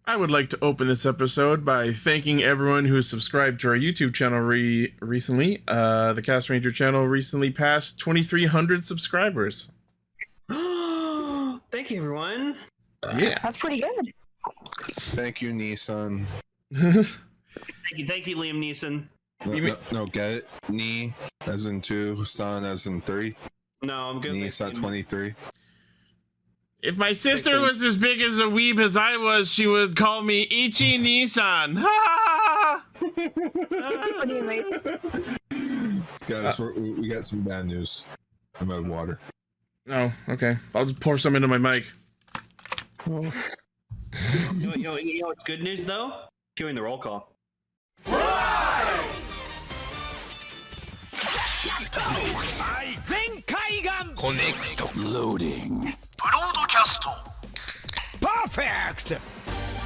I would like to open this episode by thanking everyone who subscribed to our YouTube channel recently. The Castranger channel recently passed 2,300 subscribers. Thank you, everyone. Yeah. That's pretty good. Thank you, Nissan. Thank you, Liam Neeson. No, get it? Ni as in 2, San as in 3. No, I'm good. Nissan 23. If my sister was as big as a weeb as I was, she would call me Ichi Nissan. What do you mean? Guys, we got some bad news. I'm out of water. Oh, okay. I'll just pour some into my mic. You know what's good news, though? Cueing the roll call. Connect. Loading. Broadcast. Perfect!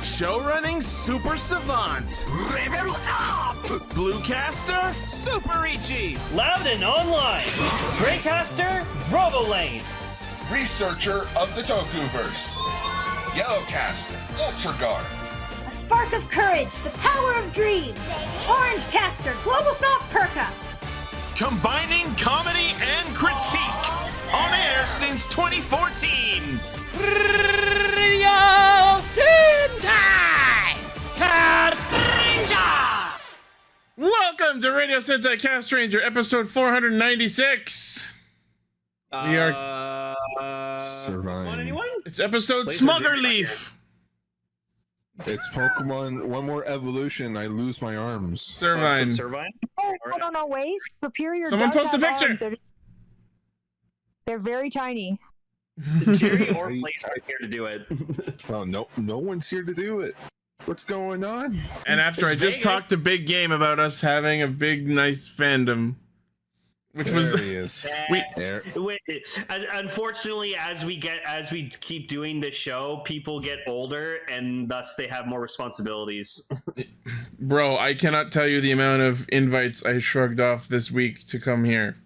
Show running super savant. Level up. Bluecaster super Ichi. Loud and online. Greycaster, Robo Lane. Researcher of the Tokuverse. Yellowcaster, Ultra Guard. A spark of courage, the power of dreams. Orange Caster, Global Soft Perka. Combining comedy and critique. On air since 2014. Radio Sentai Castranger! Welcome to Radio Sentai Castranger, episode 496. We are Surviving. Anyone? It's episode Laser Smugger Beam. Leaf. It's Pokemon. One more evolution, I lose my arms. Servine. Servine? Oh, no, wait. Superior Someone does post a have picture. arms. They're very tiny. Terry or Blaze are here to do it. Well, no one's here to do it. What's going on? And after I just talked to Big Game about us having a big, nice fandom, which There was he is. There. Unfortunately, as we keep doing this show, people get older, and thus they have more responsibilities. Bro, I cannot tell you the amount of invites I shrugged off this week to come here.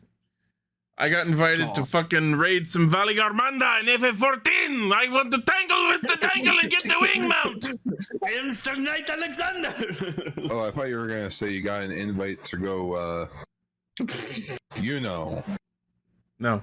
I got invited to fucking raid some Valley Garmanda in FF14. I want to tangle with the dangle and get the wing mount. I am Sir Knight Alexander. Oh, I thought you were gonna say you got an invite to go. No.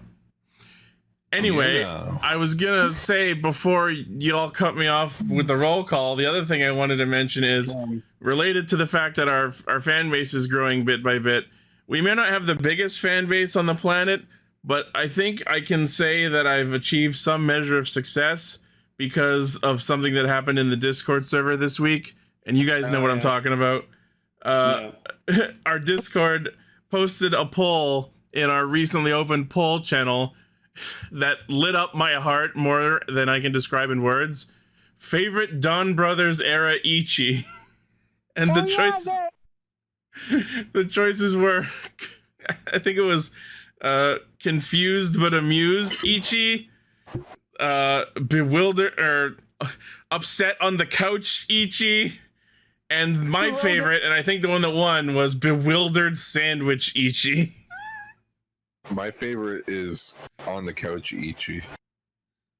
Anyway, I was gonna say before y'all cut me off with the roll call, the other thing I wanted to mention is related to the fact that our fan base is growing bit by bit. We may not have the biggest fan base on the planet, but I think I can say that I've achieved some measure of success because of something that happened in the Discord server this week. And you guys know what I'm talking about. Our Discord posted a poll in our recently opened poll channel that lit up my heart more than I can describe in words. Favorite Don Brothers era Ichi. And the choices were, I think it was confused but amused Ichi, bewildered or upset on the couch Ichi, and my favorite, and I think the one that won, was bewildered sandwich Ichi. My favorite is on the couch Ichi.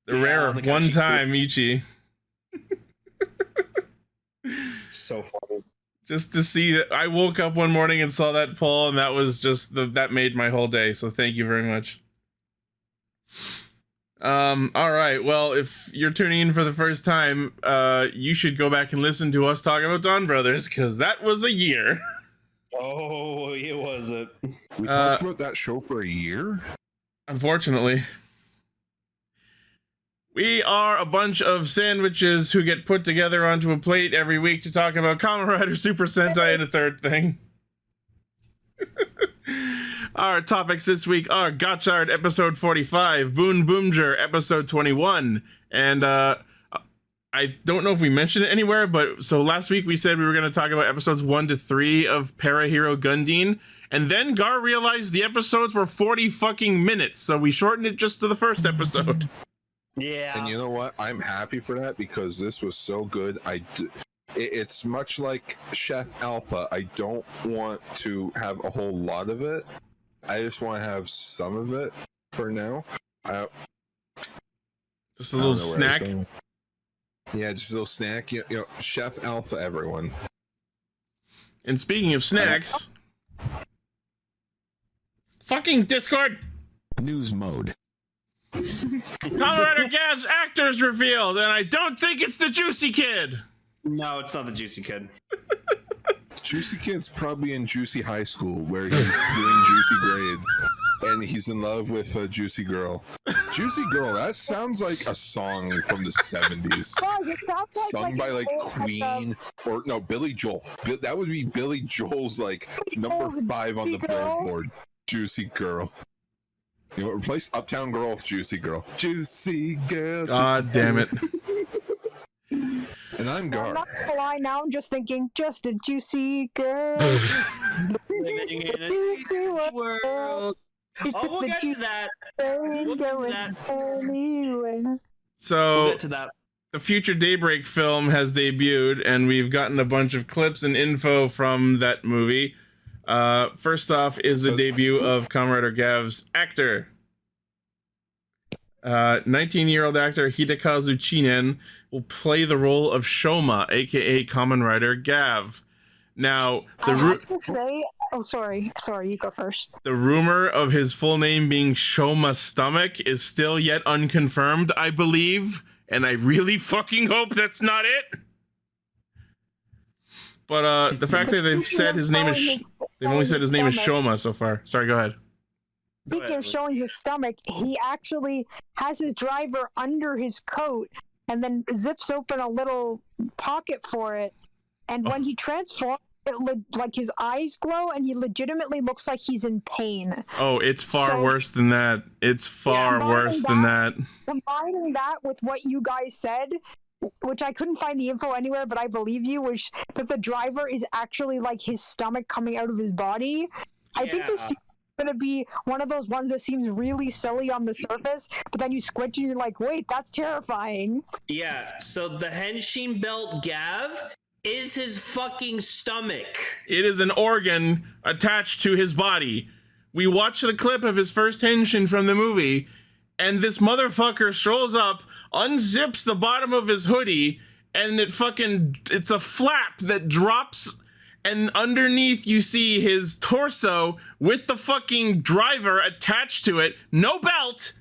The rare one-time Ichi. So funny. Just to see that, I woke up one morning and saw that poll, and that was just that made my whole day. So thank you very much. All right. Well, if you're tuning in for the first time, you should go back and listen to us talk about Don Brothers, because that was a year. Oh, it was it. We talked about that show for a year? Unfortunately. We are a bunch of sandwiches who get put together onto a plate every week to talk about Kamen Rider Super Sentai and a third thing. Our topics this week are Gotchard episode 45, BoonBoomger episode 21, and I don't know if we mentioned it anywhere, but so last week we said we were going to talk about episodes 1 to 3 of Parahero Gandeen, and then Gar realized the episodes were 40 fucking minutes, so we shortened it just to the first episode. Yeah. And you know what? I'm happy for that because this was so good. It's much like Chef Alpha. I don't want to have a whole lot of it. I just want to have some of it for now. Just a little snack. Yeah, just a little snack. You know, Chef Alpha, everyone. And speaking of snacks, fucking Discord. News mode. Kamen Rider Gav's actor is revealed, and I don't think it's the Juicy Kid. No, it's not the Juicy Kid. Juicy Kid's probably in Juicy High School, where he's doing juicy grades, and he's in love with a Juicy Girl. Juicy Girl, that sounds like a song from the 70s. Guys, it sounds Sung by like Queen or no, Billy Joel. That would be Billy Joel's like number 5 on the Billboard. Juicy Girl. You know, replace Uptown Girl with Juicy Girl. Juicy Girl. God damn it. And I'm Gar. I'm not gonna lie, now I'm just thinking, just a juicy girl. Living in a juicy world. Oh, we'll get to that. We'll get to that. Anywhere. So, We'll get to that. the future Daybreak film has debuted, and we've gotten a bunch of clips and info from that movie. First off is the debut of Kamen Rider Gav's actor. 19-year-old actor Hidekazu Chinen will play the role of Shoma, aka Kamen Rider Gav. Now, I have to say, oh, sorry, you go first. the rumor of his full name being Shoma Stomach is still yet unconfirmed, I believe, and I really fucking hope that's not it. But the fact that they've said his name is, they've only said his name is Shoma so far. Sorry, go ahead. Speaking of showing his stomach, he actually has his driver under his coat and then zips open a little pocket for it. And when he transforms, like his eyes glow and he legitimately looks like he's in pain. Oh, it's far worse than that. It's far worse than that. Combining that with what you guys said, which I couldn't find the info anywhere, but I believe you, was that the driver is actually like his stomach coming out of his body. I think this is going to be one of those ones that seems really silly on the surface, but then you squint and you're like, wait, that's terrifying. Yeah, so the Henshin belt Gav is his fucking stomach. It is an organ attached to his body. We watched the clip of his first henshin from the movie, and this motherfucker strolls up, unzips the bottom of his hoodie, and it's a flap that drops, and underneath you see his torso with the fucking driver attached to it. No belt.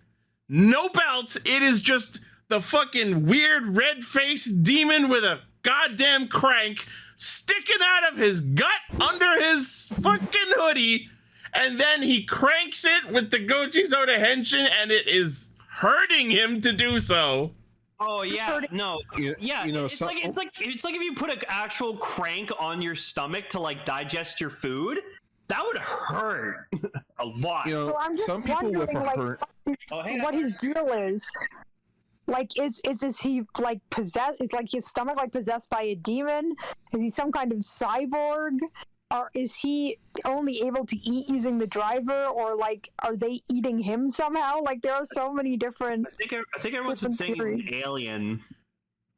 It is just the fucking weird red-faced demon with a goddamn crank sticking out of his gut under his fucking hoodie, and then he cranks it with the Gochi Soda Henshin, and it is hurting him to do so. Oh yeah, no, yeah. You know, it's like if you put an actual crank on your stomach to like digest your food, that would hurt a lot. You know, So I'm just some people with a wondering, hurt. what his deal is. Like, is he like possessed? Is like his stomach like possessed by a demon? Is he some kind of cyborg? Or is he only able to eat using the driver? Or like, are they eating him somehow? Like, there are so many different. I think everyone's been saying he's an alien.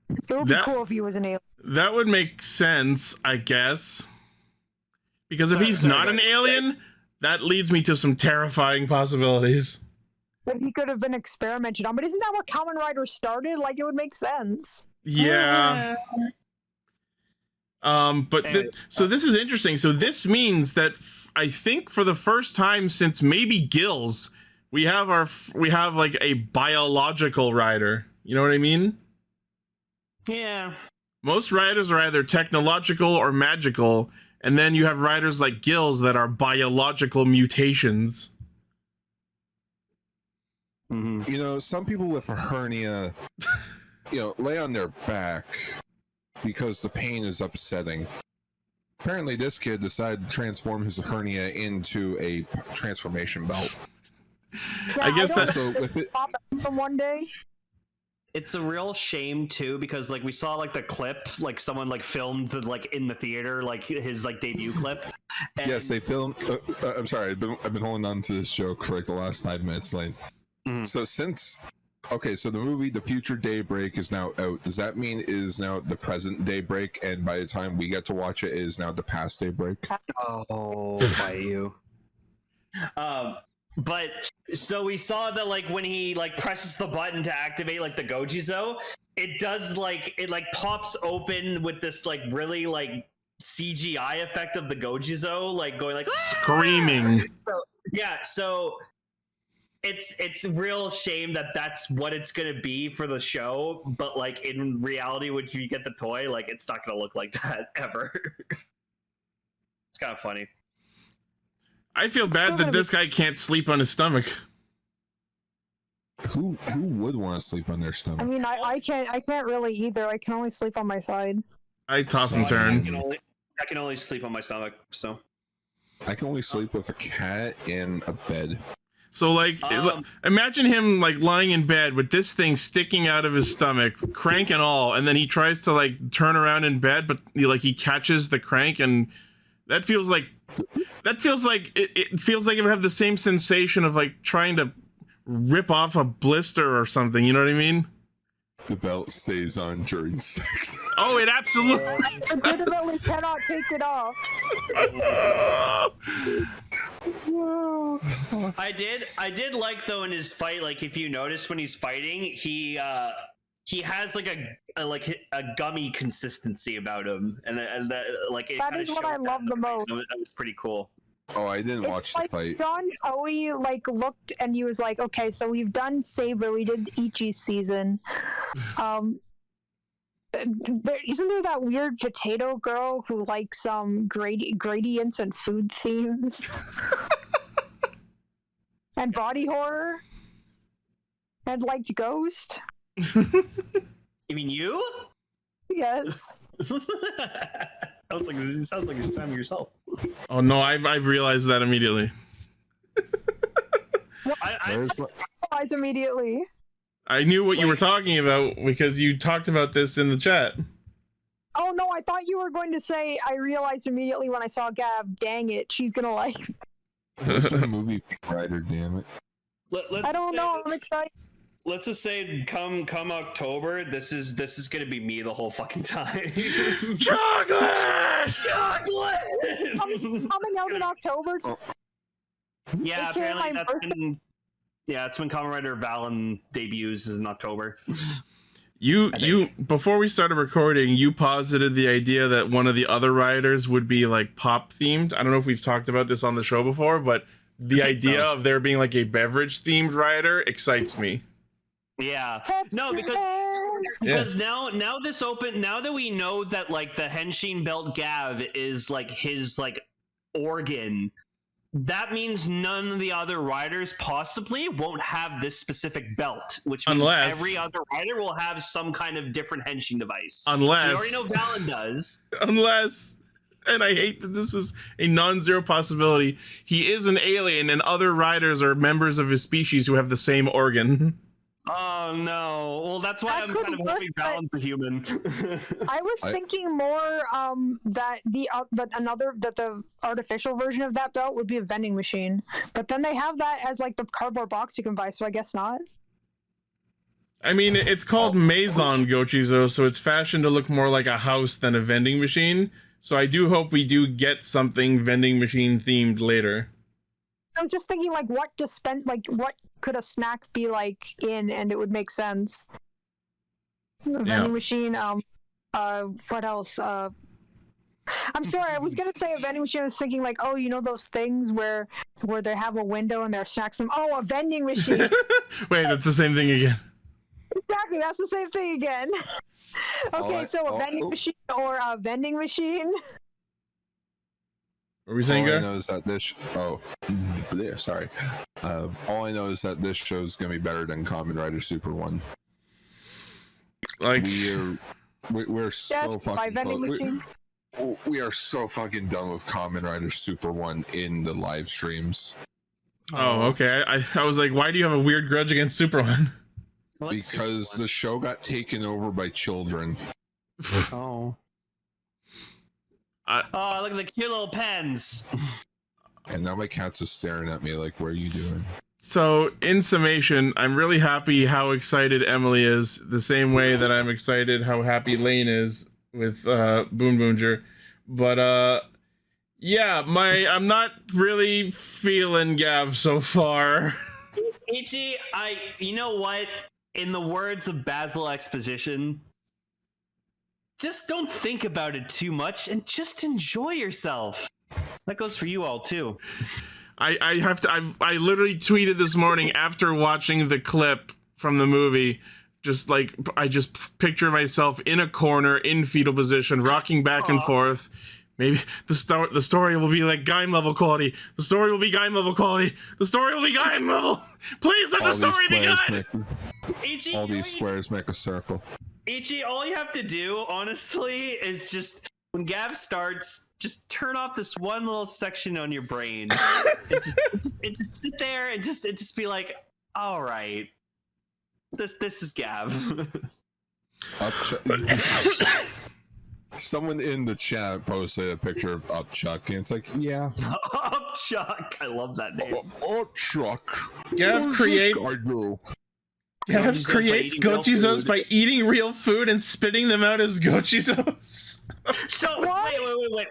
It would be cool if he was an alien. That would make sense, I guess. Because if he's not an alien, that leads me to some terrifying possibilities. That he could have been experimented on. But isn't that what Kamen Rider started? Like, it would make sense. Yeah. But this is interesting. So this means that I think for the first time since maybe Gills, we have like a biological rider. You know what I mean? Yeah. Most riders are either technological or magical, and then you have riders like Gills that are biological mutations. You know, some people with a hernia, lay on their back because the pain is upsetting. Apparently, this kid decided to transform his hernia into a transformation belt. Yeah, I guess that's so with it. From one day. It's a real shame too, because like we saw like the clip, like someone like filmed like in the theater, like his like debut clip. And Yes, they filmed. I'm sorry, I've been holding on to this joke for like the last 5 minutes. Like, so so the movie The Future Daybreak is now out. Does that mean it is now the present Daybreak, and by the time we get to watch it, it is now the past Daybreak? Oh, by you. But so we saw that like when he like presses the button to activate like the Gojizo, it does like it like pops open with this like really like CGI effect of the Gojizo like going like screaming. So yeah, so it's a real shame that that's what it's gonna be for the show, but like in reality, when you get the toy, like it's not gonna look like that ever. It's kind of funny. I feel bad that this guy can't sleep on his stomach. Who would want to sleep on their stomach? I mean, I can't really either. I can only sleep on my side. I toss and turn. I can only sleep on my stomach, so I can only sleep with a cat in a bed. So like, imagine him like lying in bed with this thing sticking out of his stomach, crank and all, and then he tries to like turn around in bed, but he catches the crank, and that feels like it feels like it would have the same sensation of like trying to rip off a blister or something. You know what I mean? The belt stays on during sex. Oh, it absolutely. I legitimately cannot take it off. I did like though in his fight, like if you notice when he's fighting, he has like a gummy consistency about him, and that like that is what I love the most. That was pretty cool. Oh, I didn't watch the fight. John Toei like looked and he was like, okay, so we've done Saber, we did Ichi's season. Isn't there that weird potato girl who likes gradients and food themes? And body horror? And liked Ghost? You mean you? Yes. It sounds like you're spamming yourself. Oh no, I've realized that immediately. I realized immediately. I knew what you were talking about because you talked about this in the chat. Oh no, I thought you were going to say I realized immediately when I saw Gavv. Dang it, she's gonna like. What's the movie Rider? Damn it! I don't know. I'm excited. Let's just say, come October, this is gonna be me the whole fucking time. Chocolate! Coming out in October. Yeah, apparently that's when. Yeah, it's when Kamen Rider Valen debuts is in October. You before we started recording, you posited the idea that one of the other riders would be like pop themed. I don't know if we've talked about this on the show before, but the idea of there being like a beverage themed rider excites me. Yeah. No, because now that we know that like the Henshin belt Gavv is like his like organ, that means none of the other riders possibly won't have this specific belt, which means every other rider will have some kind of different Henshin device. Unless so we already know Valen does. Unless, and I hate that this was a non-zero possibility, he is an alien and other riders are members of his species who have the same organ. Oh no! Well, that's why I'm kind of hoping Valen's a human. I was thinking more that the artificial version of that belt would be a vending machine, but then they have that as like the cardboard box you can buy, so I guess not. I mean, it's called Maison Gochizo, so it's fashioned to look more like a house than a vending machine. So I do hope we do get something vending machine themed later. I was just thinking, like, what could a snack be like in, and it would make sense. Vending machine. What else? I'm sorry, I was gonna say a vending machine. I was thinking like, oh, you know those things where they have a window and there are snacks. Oh, a vending machine. Wait, that's the same thing again. Exactly, that's the same thing again. Okay, so a vending machine or a vending machine. What were we saying, All I know is that this. Sorry. All I know is that this show is gonna be better than Kamen Rider Super 1. Like we're so fucking. We are so fucking done with Kamen Rider Super 1 in the live streams. Oh, okay. I was like, why do you have a weird grudge against Super 1? Because the show got taken over by children. Oh. Look at the cute little pens. And now my cat's just staring at me like, what are you doing? So, in summation, I'm really happy how excited Emily is, the same way that I'm excited how happy Lane is with BoonBoomger. But, yeah, I'm not really feeling Gavv so far. Ichi, you know what? in the words of Basil Exposition, just don't think about it too much and just enjoy yourself. That goes for you all too. I literally tweeted this morning after watching the clip from the movie. Just like, I just picture myself in a corner in fetal position, rocking back and forth. Maybe the story will be like Gaim level quality. The story will be Gaim level quality. The story will be Gaim level. Please let the story be good. All these squares make a circle. Ichi, all you have to do, honestly, is just when Gav starts, just turn off this one little section on your brain. and just sit there and just be like, all right, this is Gav. Someone in the chat posted a picture of Upchuck, and it's like, yeah. Upchuck, I love that name. Upchuck. Gav creates Gochizos by eating real food and spitting them out as Gochizos. So wait.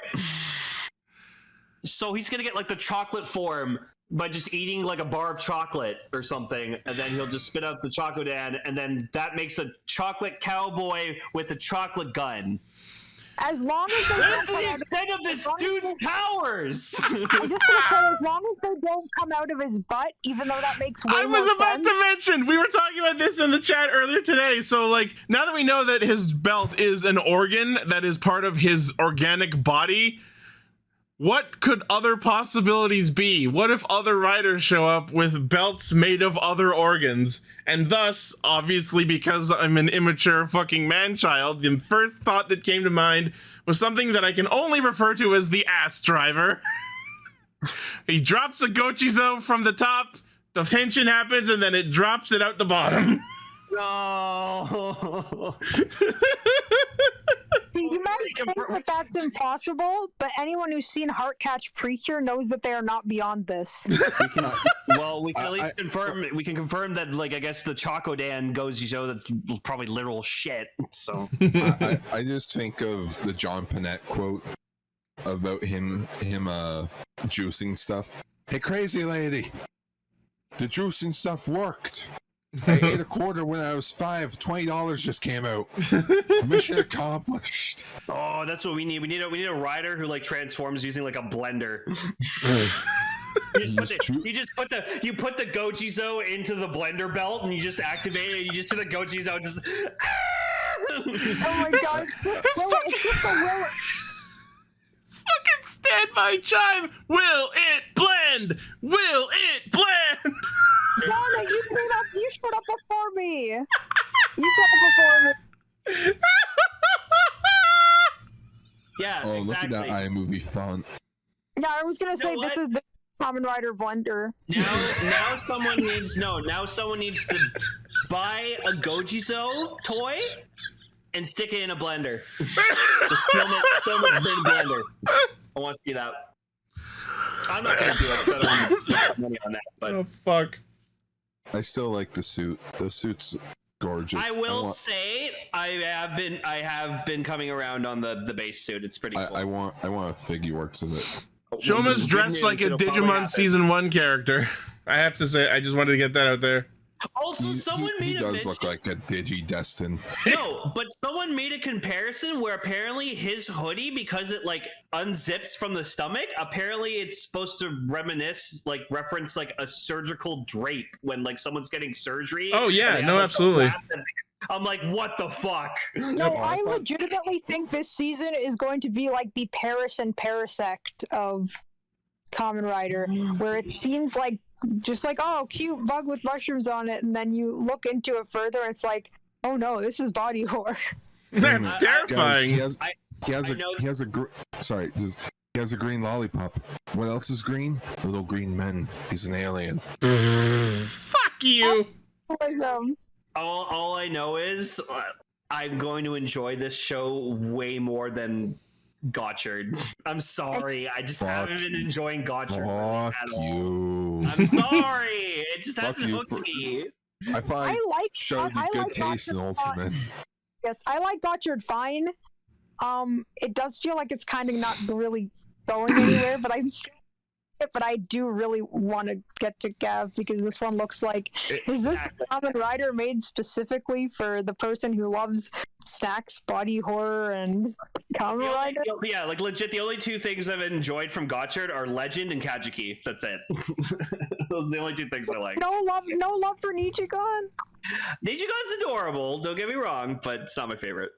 So he's gonna get like the chocolate form by just eating like a bar of chocolate or something, and then he'll just spit out the Chocodan, and then that makes a chocolate cowboy with a chocolate gun. As long as they that's the extent of this dude's powers. I'm just gonna say, as long as they don't come out of his butt, even though that makes way I was more about sense. to mention, we were talking about this in the chat earlier today. So, like, now that we know that his belt is an organ that is part of his organic body, what could other possibilities be? What if other riders show up with belts made of other organs? And thus, obviously, because I'm an immature fucking man-child, the first thought that came to mind was something that I can only refer to as the ass driver. He drops a Gochizo from the top, the tension happens, and then it drops it out the bottom. No. You might think that that's impossible, but anyone who's seen Heartcatch Precure knows that they are not beyond this. We can at least confirm. We can confirm that, like, I guess the Chocodan Gochizo that's probably literal shit. So I just think of the John Panette quote about him juicing stuff. Hey, crazy lady, the juicing stuff worked. I ate a quarter when I was 5. $20 just came out. Mission accomplished. Oh, that's what we need. We need a rider who like transforms using like a blender. You put the Gochizo into the blender belt and you just activate it. And you just see the Gochizo just. Oh my god! Fucking standby chime. Will it blend? Will it blend? Donna, you showed up before me. You showed up before me. Yeah, oh, exactly. Look at that iMovie font. No, I was gonna say this is the Kamen Rider blender. Now someone needs to buy a Gochizo toy and stick it in a blender. Just film it in a blender. I want to see that. I'm not gonna do it because I don't want money on that. But oh fuck! I still like the suit. The suit's gorgeous. I will say I have been coming around on the base suit. It's pretty cool. I want a figure works of it. Shoma's dressed like a Digimon Season 1 character. I have to say, I just wanted to get that out there. Also, someone made a does look like a Digi-Destin. No, but someone made a comparison where apparently his hoodie, because it like unzips from the stomach, apparently it's supposed to reference like a surgical drape when like someone's getting surgery. Oh yeah, no, absolutely. I'm like, what the fuck? No, I legitimately think this season is going to be like the Paris and Parasect of Kamen Rider, where it seems like just like, oh, cute bug with mushrooms on it, and then you look into it further, and it's like, oh no, this is body horror. That's terrifying. He has a green lollipop. What else is green? Little green men. He's an alien. Fuck you. All I know is I'm going to enjoy this show way more than Gotchard. I'm sorry. I just haven't been enjoying Gotchard at all. I'm sorry. It just hasn't hooked me. I showed you good taste in Ultimate. Yes, I like Gotchard fine. It does feel like it's kind of not really going anywhere, but it, but I do really want to get to Gav because this one looks like, is this Kamen Rider made specifically for the person who loves snacks, body horror, and Kamen Rider? Yeah, like legit, the only two things I've enjoyed from Gotchard are Legend and Kajiki. That's it. Those are the only two things I like. No love for Nigon. Nijigon's adorable, don't get me wrong, but it's not my favorite.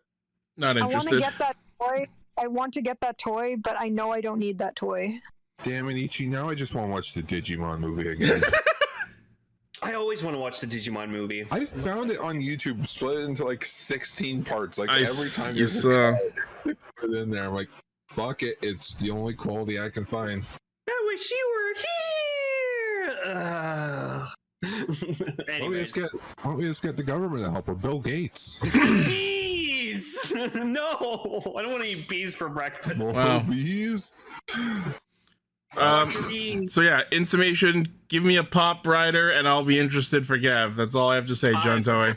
Not interested. I want to get that toy. I want to get that toy, but I know I don't need that toy. Damn it, Ichi, now I just want to watch the Digimon movie again. I always want to watch the Digimon movie. I found it on YouTube, split it into like 16 parts. Like every time you put it in there, I'm like, fuck it, it's the only quality I can find. I wish you were here! Why don't we just get the government to help, or Bill Gates? Bees! No! I don't want to eat bees for breakfast. Wow. Bees? So yeah, in summation, give me a Pop Rider and I'll be interested for Gav. That's all I have to say, John Toei.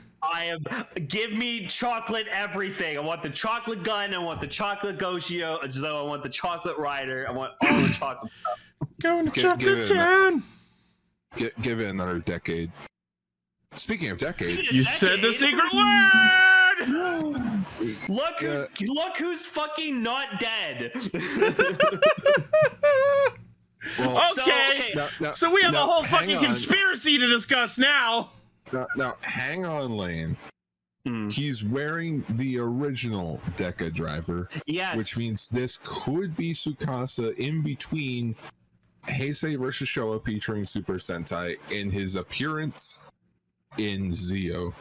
Give me chocolate everything. I want the chocolate gun, I want the chocolate Goshio, I want the chocolate rider, I want all the chocolate stuff. Going to Chocolate Town! Give it another decade. Speaking of decade, you said the secret word! Look who's fucking not dead. Well, okay, so we have a whole fucking conspiracy to discuss now. Now, hang on, Lane. He's wearing the original Deca driver, which means this could be Tsukasa in between Heisei vs. Showa featuring Super Sentai in his appearance in Zio.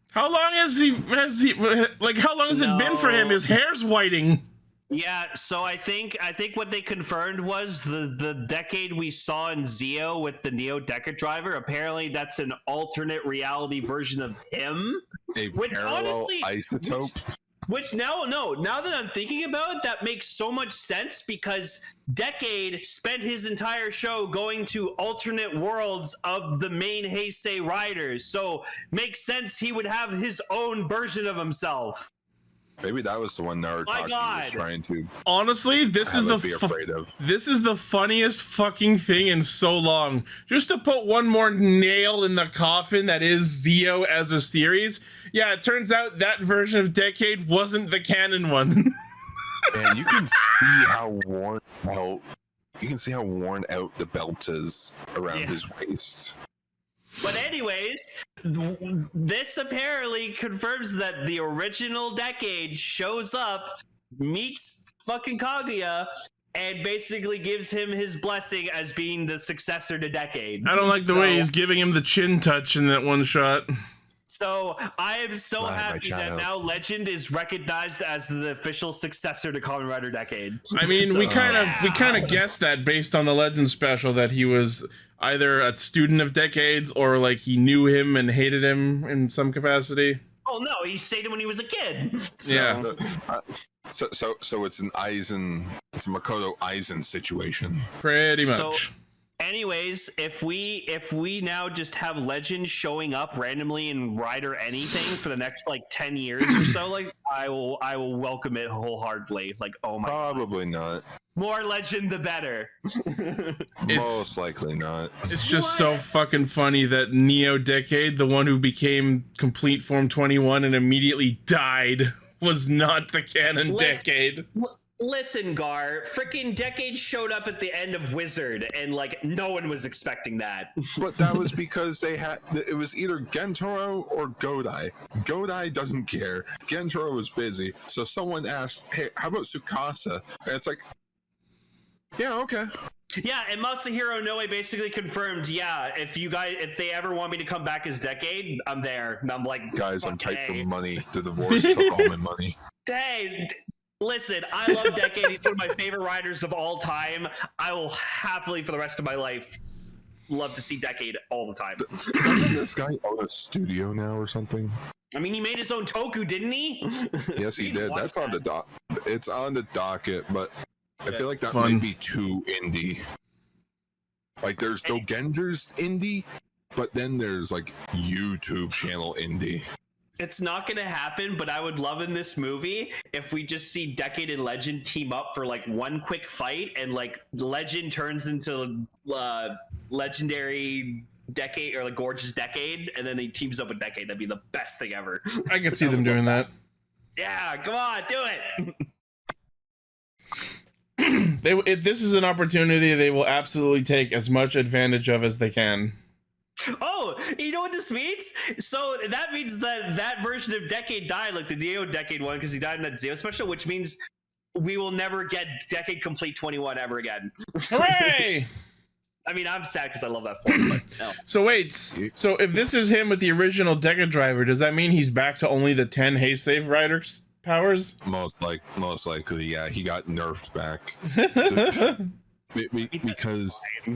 How long has he how long has it been for him? His hair's whiting. Yeah, so I think what they confirmed was the decade we saw in Zio with the Neo Deca driver. Apparently, that's an alternate reality version of him, which parallel isotope. Which now that I'm thinking about it, that makes so much sense because Decade spent his entire show going to alternate worlds of the main Heisei riders. So makes sense he would have his own version of himself. Maybe that was the one Naruto was trying to. Honestly, this is the funniest fucking thing in so long. Just to put one more nail in the coffin that is Zio as a series. Yeah, it turns out that version of Decade wasn't the canon one. And you can see how worn out. You can see how worn out the belt is around his waist. But anyways, this apparently confirms that the original Decade shows up, meets fucking Kaguya, and basically gives him his blessing as being the successor to Decade. I don't like the way he's giving him the chin touch in that one shot. So I am so happy that now Legend is recognized as the official successor to Kamen Rider Decade. I mean, we kind of guessed that based on the Legend special that he was either a student of Decades or like he knew him and hated him in some capacity. Oh no, he stayed him when he was a kid. So. Yeah. So it's an it's a Makoto Aizen situation. Pretty much. So, anyways, if we now just have Legend showing up randomly in Rider anything for the next like 10 years or so, like I will welcome it wholeheartedly. Like, oh my Probably not. More Legend the better. Most likely not. It's just so fucking funny that Neo Decade, the one who became Complete Form 21 and immediately died, was not the canon Decade. Listen, Gar, freaking Decade showed up at the end of Wizard, and like no one was expecting that. But that was because it was either Gentoro or Godai. Godai doesn't care. Gentoro was busy, so someone asked, "Hey, how about Tsukasa?" And it's like, yeah, okay. Yeah, and Masahiro Noe basically confirmed, if they ever want me to come back as Decade, I'm there. And I'm like, guys, I'm tight for money. The divorce took all my money. Hey, listen, I love Decade. He's one of my favorite riders of all time. I will happily, for the rest of my life, love to see Decade all the time. Doesn't this guy own a studio now or something? I mean, he made his own toku, didn't he? Yes, he did. That's on the dock. It's on the docket, but I feel like that might be too indie. Like, there's Dogender's indie, but then there's like YouTube channel indie. It's not gonna happen, but I would love in this movie if we just see Decade and Legend team up for like one quick fight, and like Legend turns into legendary Decade or like gorgeous Decade, and then he teams up with Decade. That'd be the best thing ever. I can see them doing that. Yeah, come on, do it. This is an opportunity they will absolutely take as much advantage of as they can. Oh, you know what this means? So that means that version of Decade died, like the Neo Decade one, because he died in that Zeo special, which means we will never get Decade Complete 21 ever again. Hooray! I mean, I'm sad because I love that form. But no. So wait, so if this is him with the original Decade driver, does that mean he's back to only the 10 haste save riders powers? Most likely, yeah. He got nerfed back.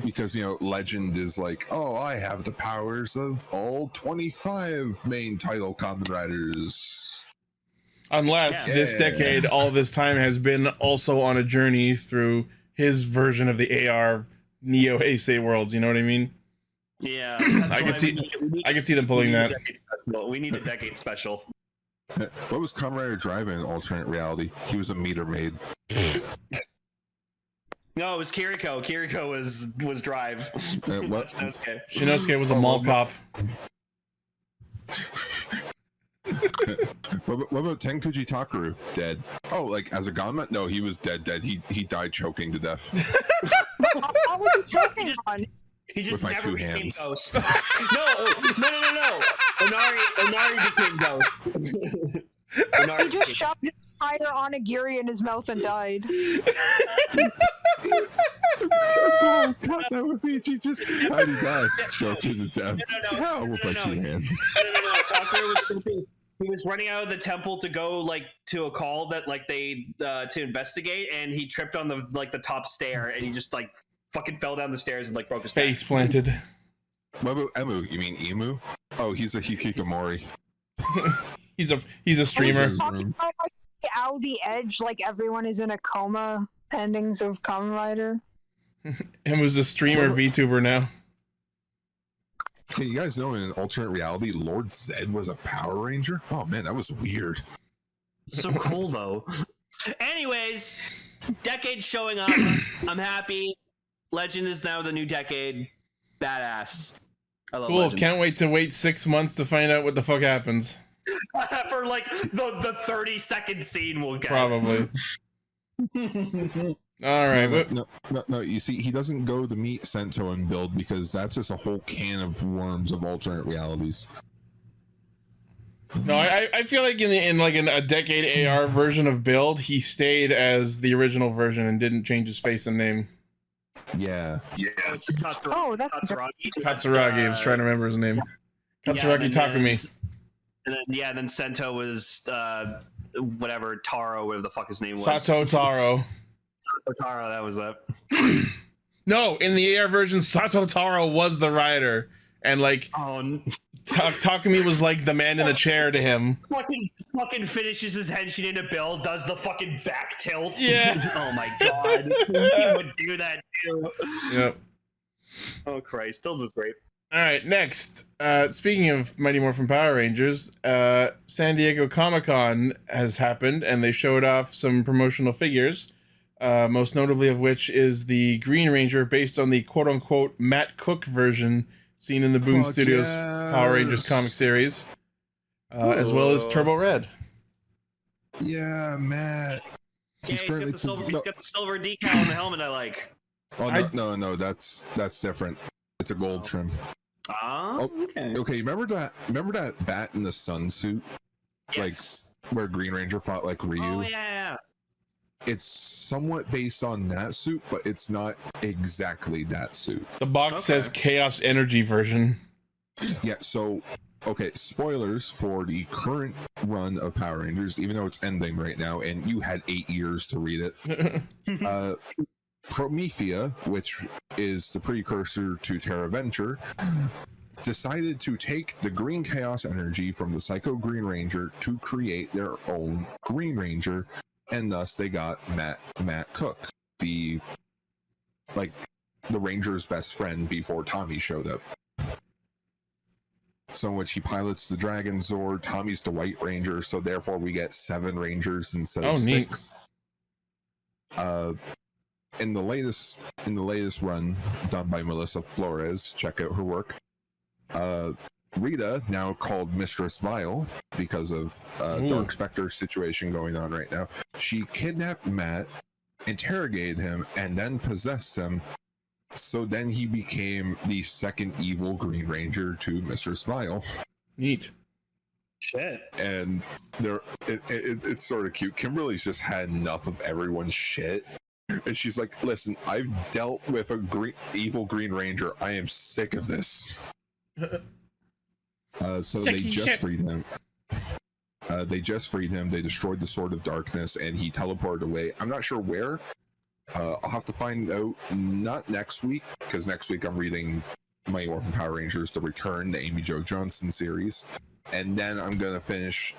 Because you know, Legend is like, oh, I have the powers of all 25 main title Kamen Riders. Unless this Decade, all this time, has been also on a journey through his version of the AR Neo Heisei worlds. You know what I mean? Yeah, I can see them pulling that. We need a Decade special. What was Kamen Rider driving in alternate reality? He was a meter maid. No, it was Kiriko. Kiriko was drive. What? Shinosuke was a mall cop. What about Tenkuji Takaru? Dead. Oh, like as a Ganma? No, he was dead. He died choking to death. What was he choking on? He just with my never 2 became hands. Ghost. No. Onari became Ghost. He just shoved his fire on a Giri in his mouth and died. Oh God, that would be just. How did he die? Choking to death. No, with my 2 hands. No. Takaru was he was running out of the temple to go like to a call that like they to investigate, and he tripped on the top stair, and he just like fucking fell down the stairs and like broke his face planted. What about Emu? You mean Emu? Oh, he's a Hikikomori. he's a streamer. Ow the edge, like everyone is in a coma. Endings of Kamen Rider. And was a streamer VTuber now. Hey, you guys know in an alternate reality, Lord Zed was a Power Ranger? Oh man, that was weird. So cool though. Anyways, Decade showing up. I'm happy. Legend is now the new Decade. Badass. I love cool. Legend. Can't wait to wait 6 months to find out what the fuck happens. For like the 30-second scene we'll get. Probably. All right. No. You see, he doesn't go to meet Sento and build because that's just a whole can of worms of alternate realities. No, I feel like in a Decade AR version of Build, he stayed as the original version and didn't change his face and name. Yeah. Oh, that's Katsuragi. I was trying to remember his name. Katsuragi Takumi. And then Sento was whatever Taro, whatever the fuck his name was. Sato Taro. Sato Taro, that was it. No, in the AR version, Sato Taro was the rider, and like Takumi was like the man in the chair to him. Fucking finishes his henshin in a build, does the fucking back tilt. Yeah. Oh my god, he would do that too. Yep. Oh Christ, build was great. All right, next. Speaking of Mighty Morphin Power Rangers, San Diego Comic-Con has happened, and they showed off some promotional figures, most notably of which is the Green Ranger based on the quote-unquote Matt Cook version seen in the Boom Studios Power Rangers comic series, as well as Turbo Red. Yeah, Matt. He's got the silver decal on the helmet I like. Oh, no, that's different. It's a gold trim. Okay. Remember that Bat in the Sun suit? Yes. Like where Green Ranger fought like Ryu? Oh yeah. It's somewhat based on that suit, but it's not exactly that suit. The box says Chaos Energy version. Yeah, so okay, spoilers for the current run of Power Rangers, even though it's ending right now, and you had 8 years to read it. Promethea, which is the precursor to Terra Venture, decided to take the green chaos energy from the Psycho Green Ranger to create their own Green Ranger, and thus they got Matt Cook, the Ranger's best friend before Tommy showed up. So in which he pilots the Dragon Zord, Tommy's the White Ranger, so therefore we get 7 Rangers instead of 6. In the latest run done by Melissa Flores, check out her work. Rita, now called Mistress Vile because of Dark Spectre situation going on right now, she kidnapped Matt, interrogated him, and then possessed him. So then he became the second evil Green Ranger to Mistress Vile. Neat. Shit. And it's sort of cute. Kimberly's just had enough of everyone's shit. And she's like, listen, I've dealt with a evil Green Ranger. I am sick of this. So they just freed him. They destroyed the Sword of Darkness, and he teleported away. I'm not sure where. I'll have to find out. Not next week, because next week I'm reading Mighty Morphin Power Rangers: The Return, the Amy Jo Johnson series, and then I'm gonna finish.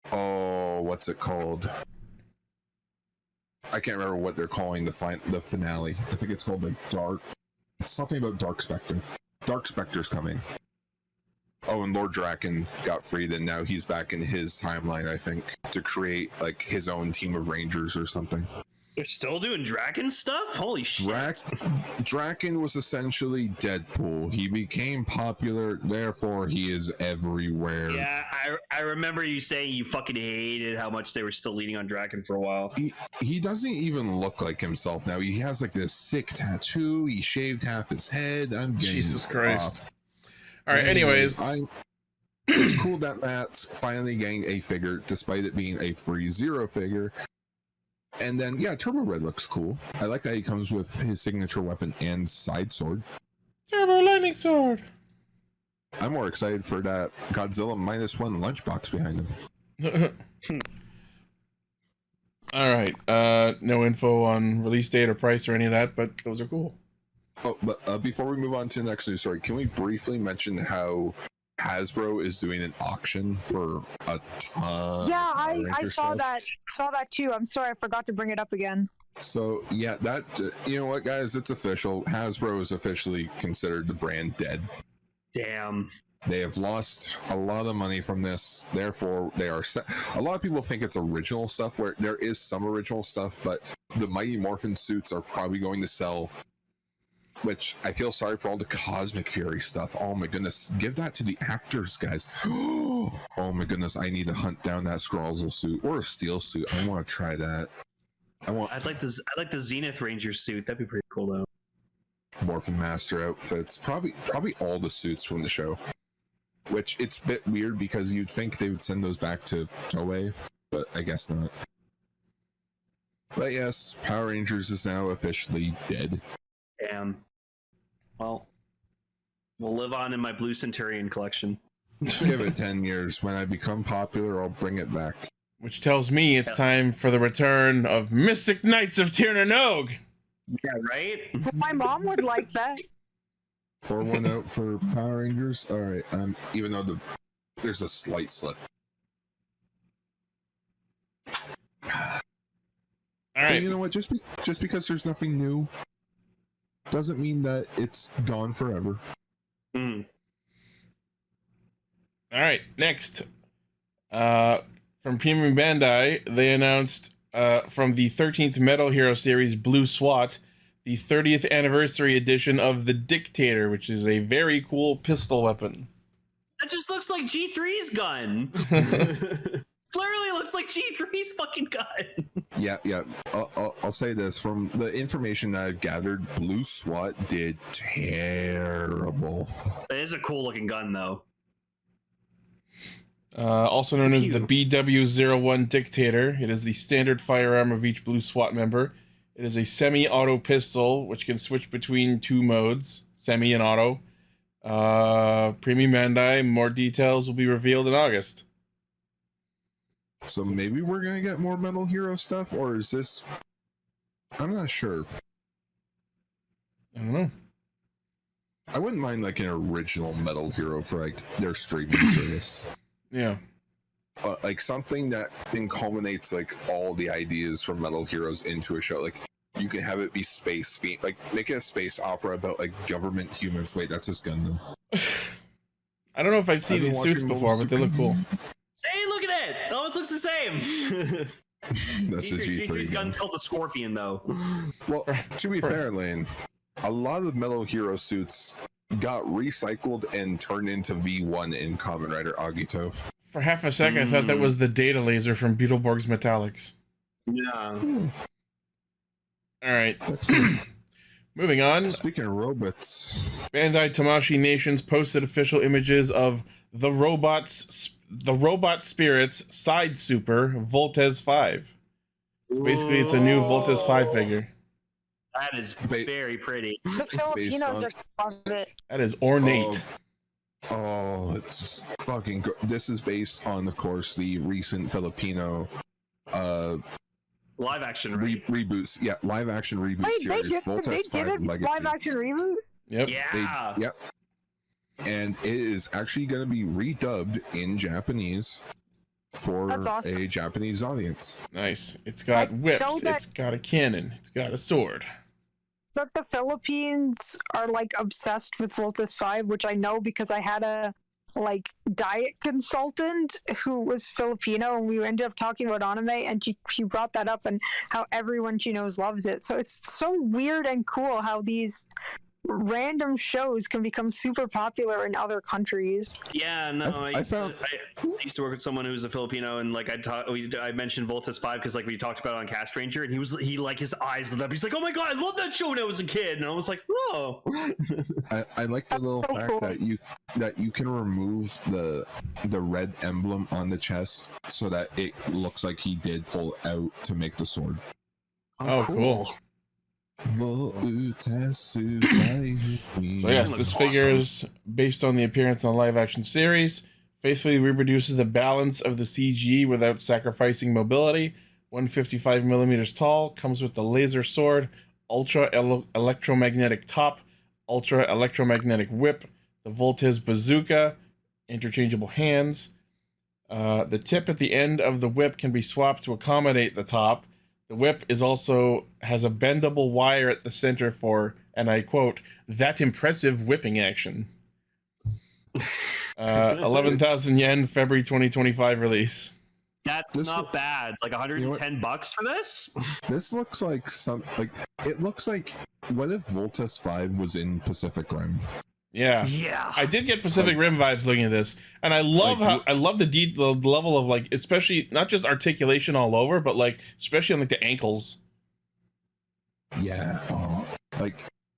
What's it called? I can't remember what they're calling the finale. I think it's called something about Dark Spectre. Dark Spectre's coming. Oh, and Lord Draken got freed, and now he's back in his timeline, I think, to create like his own team of Rangers or something. They're still doing Draken stuff? Holy shit. Draken was essentially Deadpool. He became popular, therefore he is everywhere. Yeah, I remember you saying you fucking hated how much they were still leaning on Draken for a while. He doesn't even look like himself now. He has like this sick tattoo. He shaved half his head. Jesus Christ. All right, anyways. It's cool that Matt's finally getting a figure, despite it being a free Zero figure. And then, yeah, Turbo Red looks cool. I like that he comes with his signature weapon and side sword. Turbo Lightning Sword! I'm more excited for that Godzilla -1 lunchbox behind him. Alright, no info on release date or price or any of that, but those are cool. Oh, but before we move on to the next news story, can we briefly mention how Hasbro is doing an auction for a ton? Yeah, I saw that too. I'm sorry, I forgot to bring it up again. So yeah, that you know what, guys, it's official. Hasbro is officially considered the brand dead. Damn. They have lost a lot of money from this, therefore they are a lot of people think it's original stuff, where there is some original stuff, but the Mighty Morphin suits are probably going to sell, which I feel sorry for all the Cosmic Fury stuff. Oh my goodness, give that to the actors, guys. Oh my goodness, I need to hunt down that Skrull suit or a Steel suit. I want to try that. I'd like the Zenith Ranger suit. That'd be pretty cool though. Morphin Master outfits, probably all the suits from the show. Which it's a bit weird because you'd think they would send those back to Toei, but I guess not. But yes, Power Rangers is now officially dead. Damn. Well, we'll live on in my Blue Centurion collection. Give it 10 years. When I become popular, I'll bring it back. Which tells me it's time for the return of Mystic Knights of Tir na Nog. Yeah, right? My mom would like that. Pour one out for Power Rangers. All right. Even though there's a slight slip. All right. But you know what? Just because there's nothing new doesn't mean that it's gone forever. Mm. All right. Next, from Premium Bandai, they announced from the 13th Metal Hero series, Blue SWAT, the 30th anniversary edition of the Dictator, which is a very cool pistol weapon. That just looks like G3's gun. Literally looks like G3's fucking gun. Yeah. I'll say this. From the information that I've gathered, Blue SWAT did terrible. It is a cool looking gun, though. Also known as the BW-01 Dictator. It is the standard firearm of each Blue SWAT member. It is a semi-auto pistol, which can switch between 2 modes, semi and auto. Premium Bandai, more details will be revealed in August. So maybe we're going to get more Metal Hero stuff, or is this... I'm not sure. I don't know. I wouldn't mind like an original Metal Hero for like their streaming service. Yeah. Like something that culminates like all the ideas from Metal Heroes into a show. Like you can have it be space, like make it a space opera about like government humans. Wait, that's just Gundam. I don't know if I've seen these suits before, but they look cool. Hey, look at it! It almost looks the same. That's a G3. He's gun called the Scorpion, though. Well, to be fair, Lane, a lot of Metal Hero suits got recycled and turned into V1 in Kamen Rider Agito. For half a second, I thought that was the data laser from Beetleborg's Metallics. Yeah. All right. Moving on. Speaking of robots, Bandai Tamashii Nations posted official images of the robot spirits side super Voltes 5. So basically, it's a new Voltes 5 figure. That is very pretty. The Filipinos are it. That is ornate. Oh, it's just fucking good. This is based on, of course, the recent Filipino live action reboots. Yeah, live action reboot series. They did a live action reboot? Yep. Yeah. Yep. And it is actually going to be redubbed in Japanese for a Japanese audience. Nice. It's got whips. It's got a cannon. It's got a sword. But the Philippines are like obsessed with Voltes 5, which I know because I had a like diet consultant who was Filipino, and we ended up talking about anime, and she brought that up and how everyone she knows loves it. So it's so weird and cool how these random shows can become super popular in other countries. Yeah, no, I used to work with someone who was a Filipino, and like I mentioned Voltes 5 because like we talked about it on Castranger, and he like his eyes lit up. He's like, "Oh my god, I love that show when I was a kid," and I was like, "Oh." I like the little fact that you can remove the red emblem on the chest so that it looks like he did pull out to make the sword. Oh, cool. So yes, this figure is based on the appearance in the live action series, faithfully reproduces the balance of the CG without sacrificing mobility. 155 millimeters tall, comes with the laser sword, ultra electromagnetic top, ultra electromagnetic whip, the Voltes bazooka, interchangeable hands. The tip at the end of the whip can be swapped to accommodate the top. The whip has a bendable wire at the center for, and I quote, that impressive whipping action. 11,000 yen, February 2025 release. That's not bad. Like $110 for this? This looks like it looks like what if Voltes 5 was in Pacific Rim? Yeah. I did get Pacific Rim vibes looking at this, and I love the level of like, especially not just articulation all over, but like especially on like the ankles. Yeah,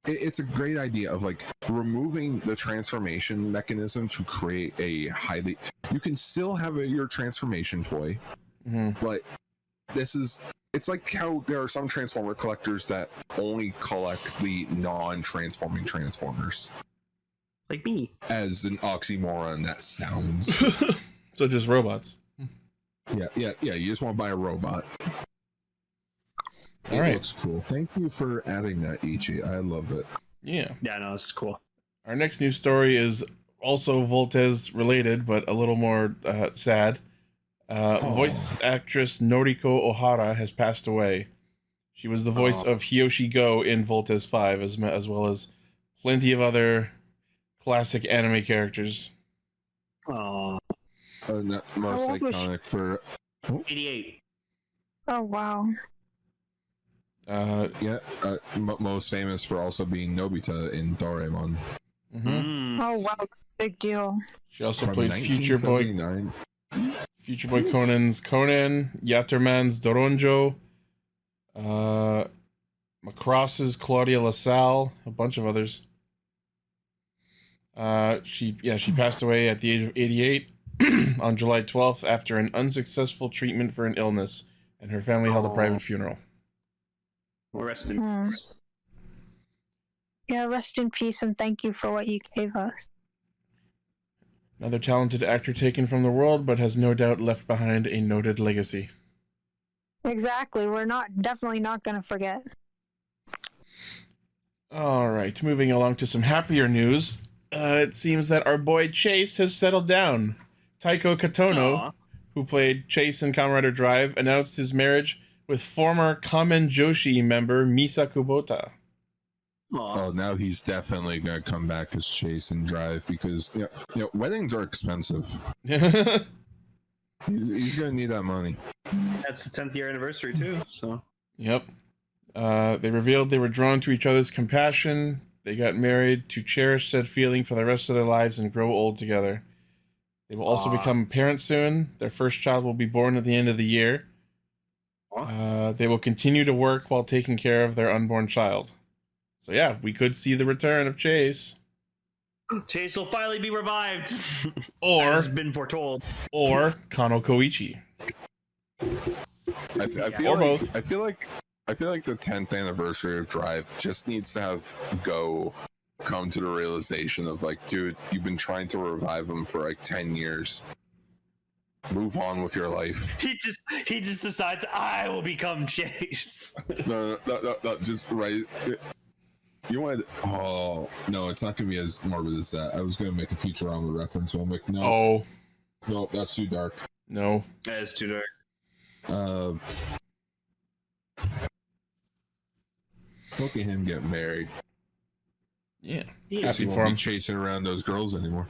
it's a great idea of like removing the transformation mechanism to create a highly. You can still have your transformation toy, but it's like how there are some Transformer collectors that only collect the non-transforming Transformers. Like me. As an oxymoron that sounds. So just robots. Yeah. You just want to buy a robot. It looks cool. Thank you for adding that, Ichi. I love it. Yeah. Yeah, no, this is cool. Our next news story is also Voltes related, but a little more sad. Voice actress Noriko Ohara has passed away. She was the voice of Hiyoshi Go in Voltes 5, as well as plenty of other classic anime characters. Most iconic for 88. Oh wow. Most famous for also being Nobita in Doraemon. Oh wow, big deal. She also played Future Boy Conan's Conan, Yatterman's Doronjo, Macross's Claudia LaSalle, a bunch of others. She passed away at the age of 88 on July 12th after an unsuccessful treatment for an illness, and her family held a private funeral. Well, rest in peace. Yeah, rest in peace, and thank you for what you gave us. Another talented actor taken from the world, but has no doubt left behind a noted legacy. Exactly. We're definitely not going to forget. All right, moving along to some happier news. It seems that our boy Chase has settled down. Taiko Katono, who played Chase in Kamen Rider Drive, announced his marriage with former Kamen Joshi member Misa Kubota. Oh, now he's definitely gonna come back as Chase and drive because weddings are expensive. he's gonna need that money. That's the 10th year anniversary too. So. Yep. They revealed they were drawn to each other's compassion. They got married to cherish said feeling for the rest of their lives and grow old together. They will also become parents soon. Their first child will be born at the end of the year. They will continue to work while taking care of their unborn child. So yeah, we could see the return of Chase. Chase will finally be revived. Or has been foretold. Or Kano Koichi. I feel like the 10th anniversary of Drive just needs to have Go come to the realization of like, dude, you've been trying to revive him for like 10 years. Move on with your life. He just decides I will become Chase. No, just right. You want? Oh no, it's not gonna be as morbid as that. I was gonna make a Futurama reference. So I'm like, no, no, that's too dark. No, that is too dark. Look at him get married. Yeah, happy for him. Chasing around those girls anymore.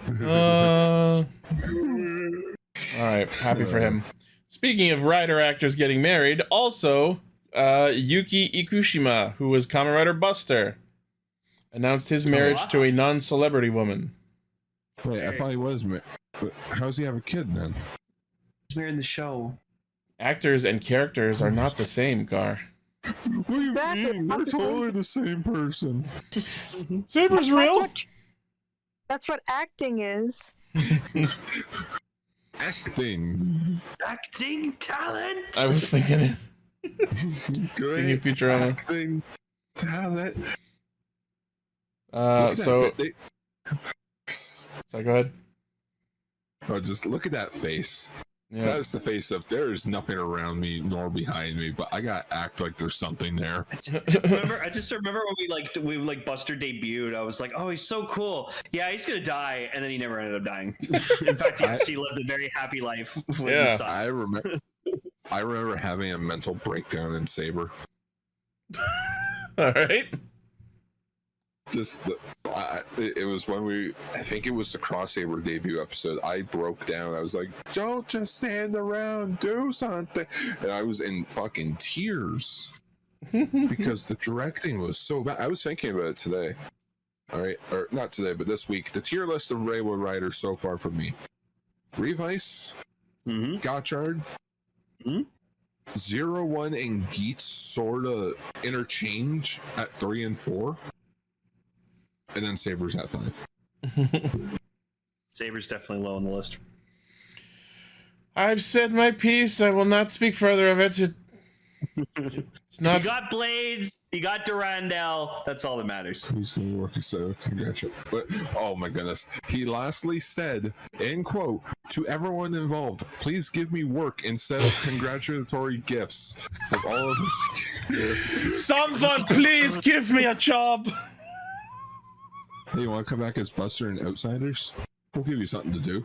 All right, happy for him. Speaking of rider actors getting married, also Yuki Ikushima, who was Kamen Rider Buster, announced his marriage to a non-celebrity woman. Wait, I thought he was married. How does he have a kid then? He's married in the show. Actors and characters are not the same, Gar. What do you mean? We're totally the same person. Saber's real? That's what acting is. Acting talent. I was thinking it. Great Futurama. Acting talent. So go ahead. Oh, just look at that face. Yeah. That is the face of there is nothing around me nor behind me, but I gotta act like there's something there. I just remember when we Buster debuted. I was like, oh, he's so cool. Yeah, he's gonna die, and then he never ended up dying. In fact, he actually lived a very happy life with his son. I remember having a mental breakdown in Saber. All right. It was when I think it was the Crossover debut episode. I broke down. I was like, don't just stand around, do something. And I was in fucking tears because the directing was so bad. I was thinking about it today. All right, or not today, but this week. The tier list of Reiwa riders so far for me: Revice, Gotchard, 01 and Geets sort of interchange at 3 and 4. And then Saber's at 5. Saber's definitely low on the list. I've said my piece. I will not speak further of it. It's not. You got Blades. You got Durandal. That's all that matters. He's going to work. So congratulations. But oh my goodness, he lastly said, in quote, to everyone involved, please give me work instead of congratulatory gifts from all of us. Someone, please give me a job. Hey, you want to come back as Buster and Outsiders? We'll give you something to do.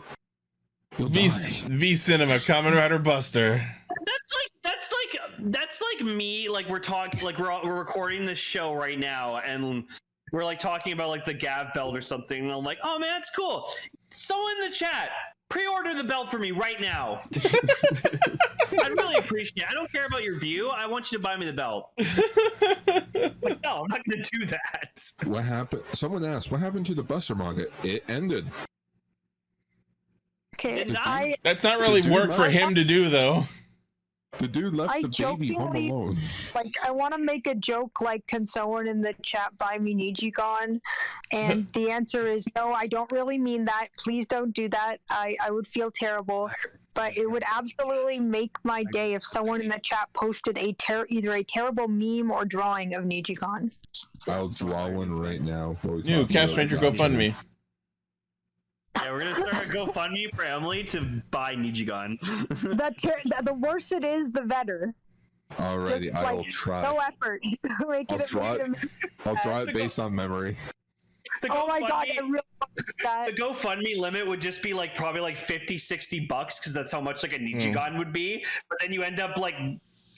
V Cinema, Kamen Rider Buster. That's like me. Like we're recording this show right now, and we're like talking about like the Gav belt or something. And I'm like, oh man, that's cool. Someone in the chat, pre-order the belt for me right now. I'd really appreciate it. I don't care about your view. I want you to buy me the belt. Like, no, I'm not going to do that. What happened? Someone asked, what happened to the Buster manga? It ended. Okay, that's not really work for him to do, though. The dude left the baby home alone. Like, I want to make a joke, like, can someone in the chat buy me Nijigon? And the answer is no, I don't really mean that. Please don't do that. I would feel terrible. But it would absolutely make my day if someone in the chat posted either a terrible meme or drawing of Nijigon. I'll draw one right now. New Castranger GoFundMe. Yeah, we're gonna start a GoFundMe for Emily to buy Nijigon. The worse it is, the better. Alrighty, I will try. No effort. I'll draw it based on memory. Oh my god, I really that. The GoFundMe limit would just be like probably like $50-$60 because that's how much like a Nijigon would be. But then you end up like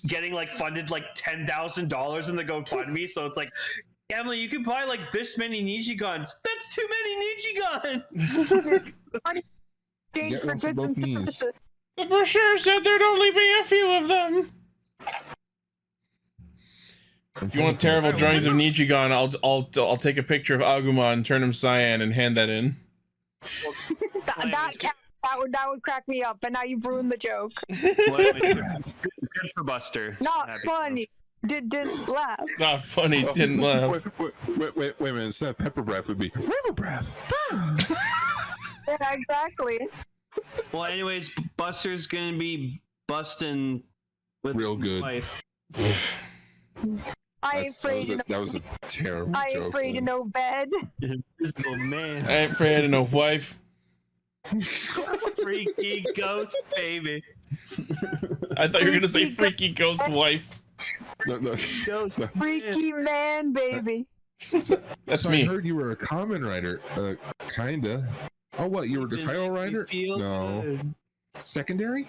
getting like funded like $10,000 in the GoFundMe, so it's like Emily, you could buy like this many Nijigons. That's too many Nijigons. Get one for both knees. The brochure said there'd only be a few of them. If you want terrible drawings of Nichigon, I'll take a picture of Agumon and turn him cyan and hand that in. That would crack me up, but now you've ruined the joke. Good for Buster. Not funny. Didn't laugh. Not funny. Didn't laugh. Wait a minute. Instead of pepper breath would be river breath. Yeah, exactly. Well, anyways, Buster's gonna be busting with real good. Wife. That was a terrible joke. I ain't afraid of no bed. Invisible man. I ain't afraid of no wife. Freaky ghost baby. I thought you were gonna say freaky ghost wife. No. Ghost freaky man baby. That's me. I heard you were a Kamen Rider. Kinda. Oh, what? You were the title rider? No. Good. Secondary?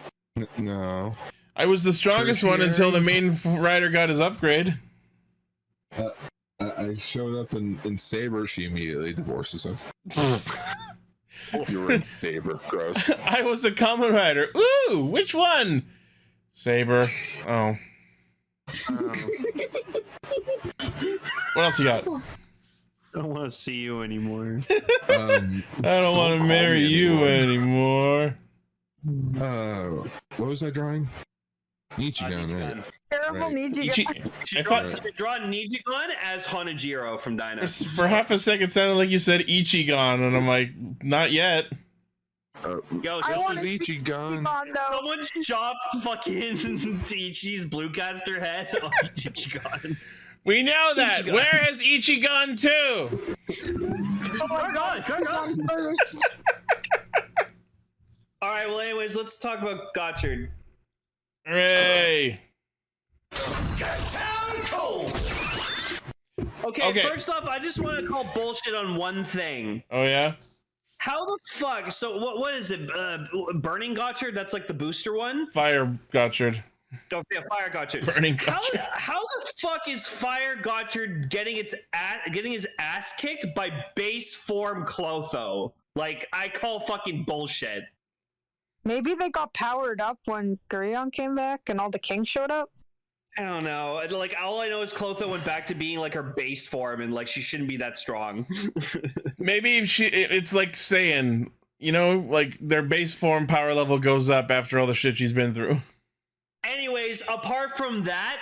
No. I was the strongest one until the main rider got his upgrade. I showed up in Saber. She immediately divorces him. You were in Saber. Gross. I was the Kamen Rider. Ooh, which one? Saber. Oh. What else you got? I don't want to see you anymore. I don't want to marry you anymore. What was I drawing? Nichigon, right? Terrible Nichigon. She draw Nichigon as Honojiro from Dino. For half a second, it sounded like you said Ichigon, and I'm like, not yet. Yo, this is Ichigon. Someone chopped fucking Ichi's Bluecaster head on Ichigon. We know that. Ichigon. Where is Ichigon 2? Oh my god, Alright, well anyways, let's talk about Gotchard. Hooray! Okay, first off, I just want to call bullshit on one thing. Oh yeah? How the fuck? So what is it? Burning Gotchard? That's like the booster one? Fire Gotchard. Oh yeah, Fire Gotchard. Burning Gotchard. How the fuck is Fire Gotchard getting his ass kicked by base form Clotho? Like, I call fucking bullshit. Maybe they got powered up when Gurion came back and all the kings showed up? I don't know. Like, all I know is Clotho went back to being like her base form and like she shouldn't be that strong. Maybe if it's like saying, you know, like their base form power level goes up after all the shit she's been through. Anyways, apart from that,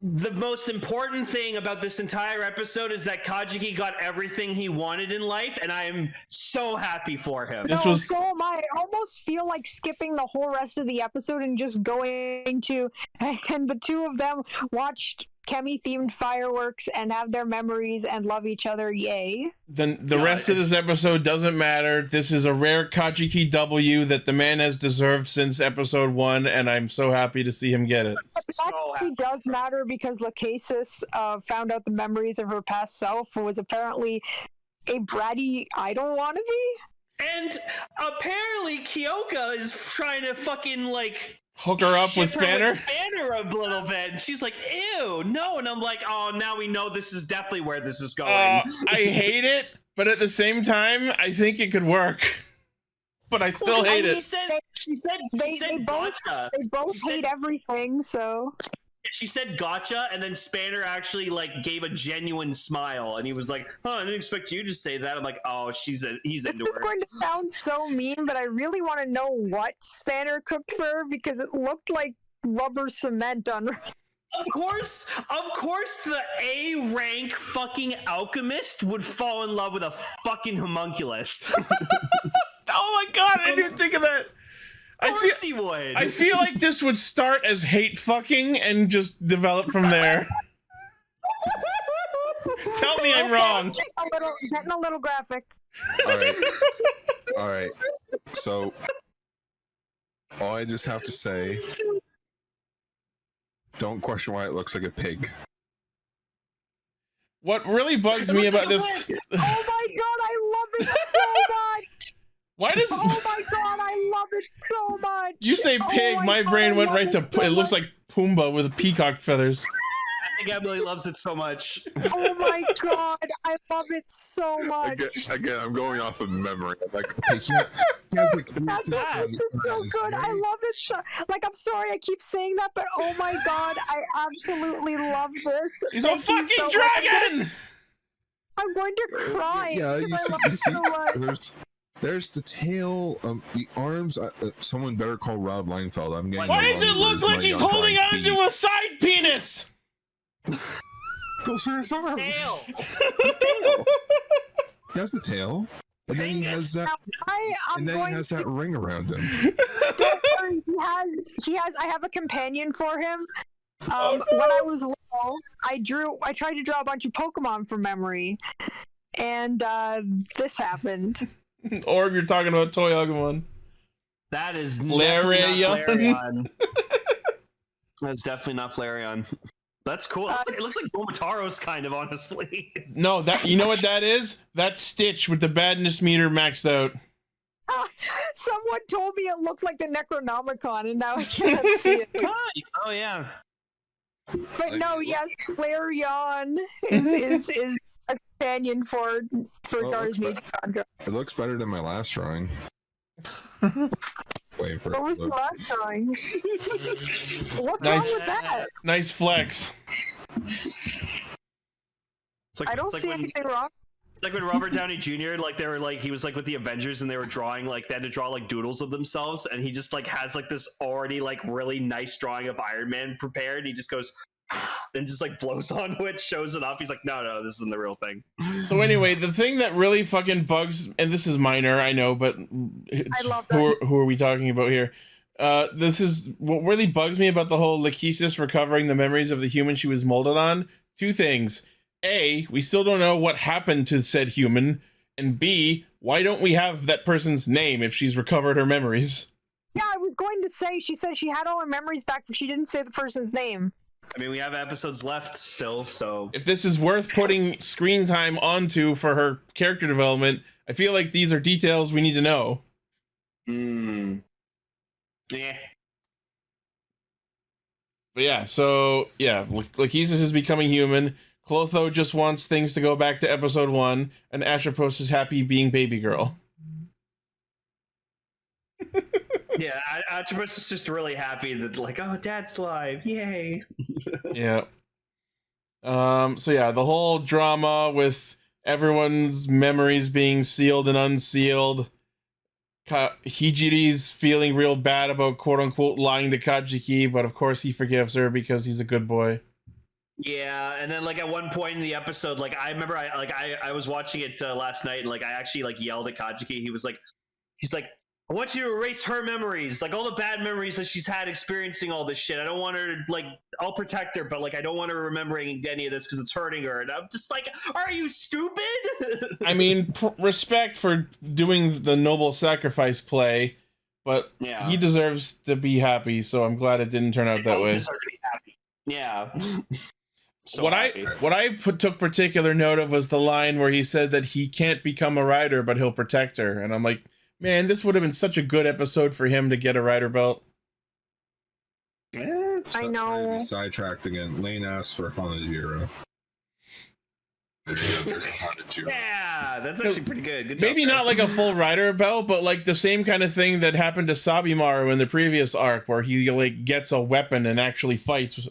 the most important thing about this entire episode is that Kajiki got everything he wanted in life, and I am so happy for him. So am I. I almost feel like skipping the whole rest of the episode and just going to, and the two of them watched Kemi-themed fireworks and have their memories and love each other. Yay. Then the rest of this episode doesn't matter. This is a rare Kajiki W that the man has deserved since episode 1, and I'm so happy to see him get it. It actually does matter because Lachesis found out the memories of her past self, who was apparently a bratty I don't want to be. And apparently Kyoka is trying to fucking like hook her up with Spanner? Spanner a little bit. And she's like, ew, no. And I'm like, oh, now we know this is definitely where this is going. I hate it, but at the same time, I think it could work. But I still hate it. She said gotcha. They both hate everything, so... She said gotcha, and then Spanner actually like gave a genuine smile, and he was like, "Oh, I didn't expect you to say that." I'm like, "Oh, he's into her." This is going to sound so mean, but I really want to know what Spanner cooked for her because it looked like rubber cement on her. Of course, the A-rank fucking alchemist would fall in love with a fucking homunculus. Oh my god, I didn't even think of that. He would. I feel like this would start as hate fucking and just develop from there. Tell me I'm wrong. Getting a little graphic. All right. So, all I just have to say, don't question why it looks like a pig. What really bugs me about this... Oh my god, I love it so much! Why does... Oh my god, I love it so much! You say pig, my brain went right to... It looks like Pumbaa with peacock feathers. Emily loves it so much. Oh my god, I love it so much. Again, I'm going off of memory. Like, That's what makes it so good. I love it so. Like, I'm sorry I keep saying that, but oh my god, I absolutely love this. He's a fucking dragon. I'm going to cry. Yeah, you I love see, it so much. there's the tail, the arms. Someone better call Rob Liefeld. I'm getting. Why does it look like he's holding onto a side penis? Those are his arms. Tail. He has the tail, and then he has that. And then he has that ring around him. Don't worry, he has. I have a companion for him. When I was little, I tried to draw a bunch of Pokemon from memory, and this happened. Or if you're talking about Toyagumon. That is Flareon. Flareon. That's definitely not Flareon. That's cool. It looks like Momotaro's kind of, honestly. No, that you know what that is? That's Stitch with the badness meter maxed out. Someone told me it looked like the Necronomicon, and now I can't see it. Oh yeah. But no, yes, Flareon is a companion for Gar's Contra. It looks better than my last drawing. Waiting for What was the last drawing? What's wrong with that? Nice flex. I don't see anything wrong. It's like when Robert Downey Jr. he was like with the Avengers and they were drawing they had to draw like doodles of themselves, and he just like has like this already like really nice drawing of Iron Man prepared. He just goes and just like blows onto it, shows it up. He's like, no, this isn't the real thing. So anyway, the thing that really fucking bugs, and this is minor, I know, but I love that. who are we talking about here? This is what really bugs me about the whole Lachesis recovering the memories of the human she was molded on. Two things. A, we still don't know what happened to said human, and B, why don't we have that person's name if she's recovered her memories? Yeah, I was going to say, she said she had all her memories back, but she didn't say the person's name. I mean, we have episodes left still, so... If this is worth putting screen time onto for her character development, I feel like these are details we need to know. Yeah. But yeah, so, yeah, Lachesis is becoming human. Clotho just wants things to go back to episode 1, and Atropos is happy being baby girl. Yeah, Atropos is just really happy that, like, oh, Dad's live, yay! Yeah. So yeah, the whole drama with everyone's memories being sealed and unsealed. Hijiri's feeling real bad about quote-unquote lying to Kajiki, but of course he forgives her because he's a good boy. Yeah, and then like at one point in the episode, like I remember I was watching it last night, and like I actually like yelled at Kajiki. He's like, I want you to erase her memories, like all the bad memories that she's had experiencing all this shit. I don't want her, like, I'll protect her, but like I don't want her remembering any of this because it's hurting her. And I'm just like, are you stupid? I mean, respect for doing the noble sacrifice play, but yeah, he deserves to be happy. So I'm glad it didn't turn out that way. Deserve to be happy. Yeah. So what I took particular note of was the line where he said that he can't become a rider, but he'll protect her. And I'm like, man, this would have been such a good episode for him to get a rider belt. Yeah, I know. Sidetracked again. Lane asked for Hanajiro. Yeah, that's actually pretty good. Good Maybe job, not like a full rider belt, but like the same kind of thing that happened to Sabimaru in the previous arc, where he like gets a weapon and actually fights.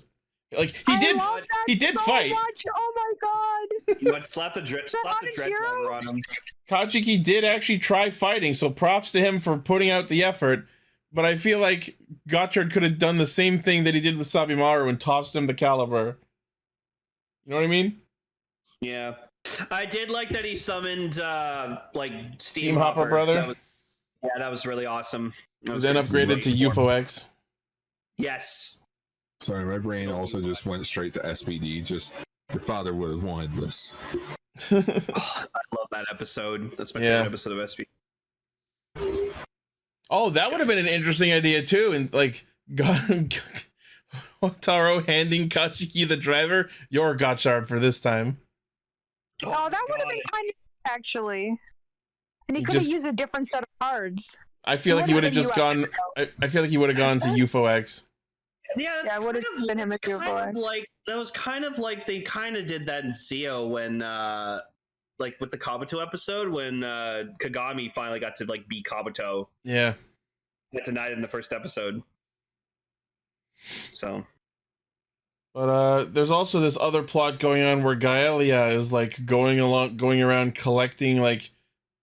Like he did so fight. Much. Oh my god! You want to slap the dread driver on him. Kajiki did actually try fighting, so props to him for putting out the effort. But I feel like Gotchard could have done the same thing that he did with Sabimaru and tossed him the caliber. You know what I mean? Yeah, I did like that he summoned like Steam Hopper brother. That was really awesome. It was then upgraded to UFO X. Yes. Sorry, my brain also just went straight to SPD. Just your father would have wanted this. I love that episode. That's my favorite episode of SPD. Oh, that would have been an interesting idea too. And like, Taro handing Kajiki the driver, your Gotchard for this time. Oh, that would have been kind of actually. And he could have used a different set of cards. I feel like he would have just gone. I feel like he would have gone to UFO X. Yeah, I would have been him as your boy. Like that was kind of like they kind of did that in Seo when like with the Kabuto episode when Kagami finally got to like beat Kabuto. Yeah. Got denied in the first episode. So but there's also this other plot going on where Gaelia is like going around collecting like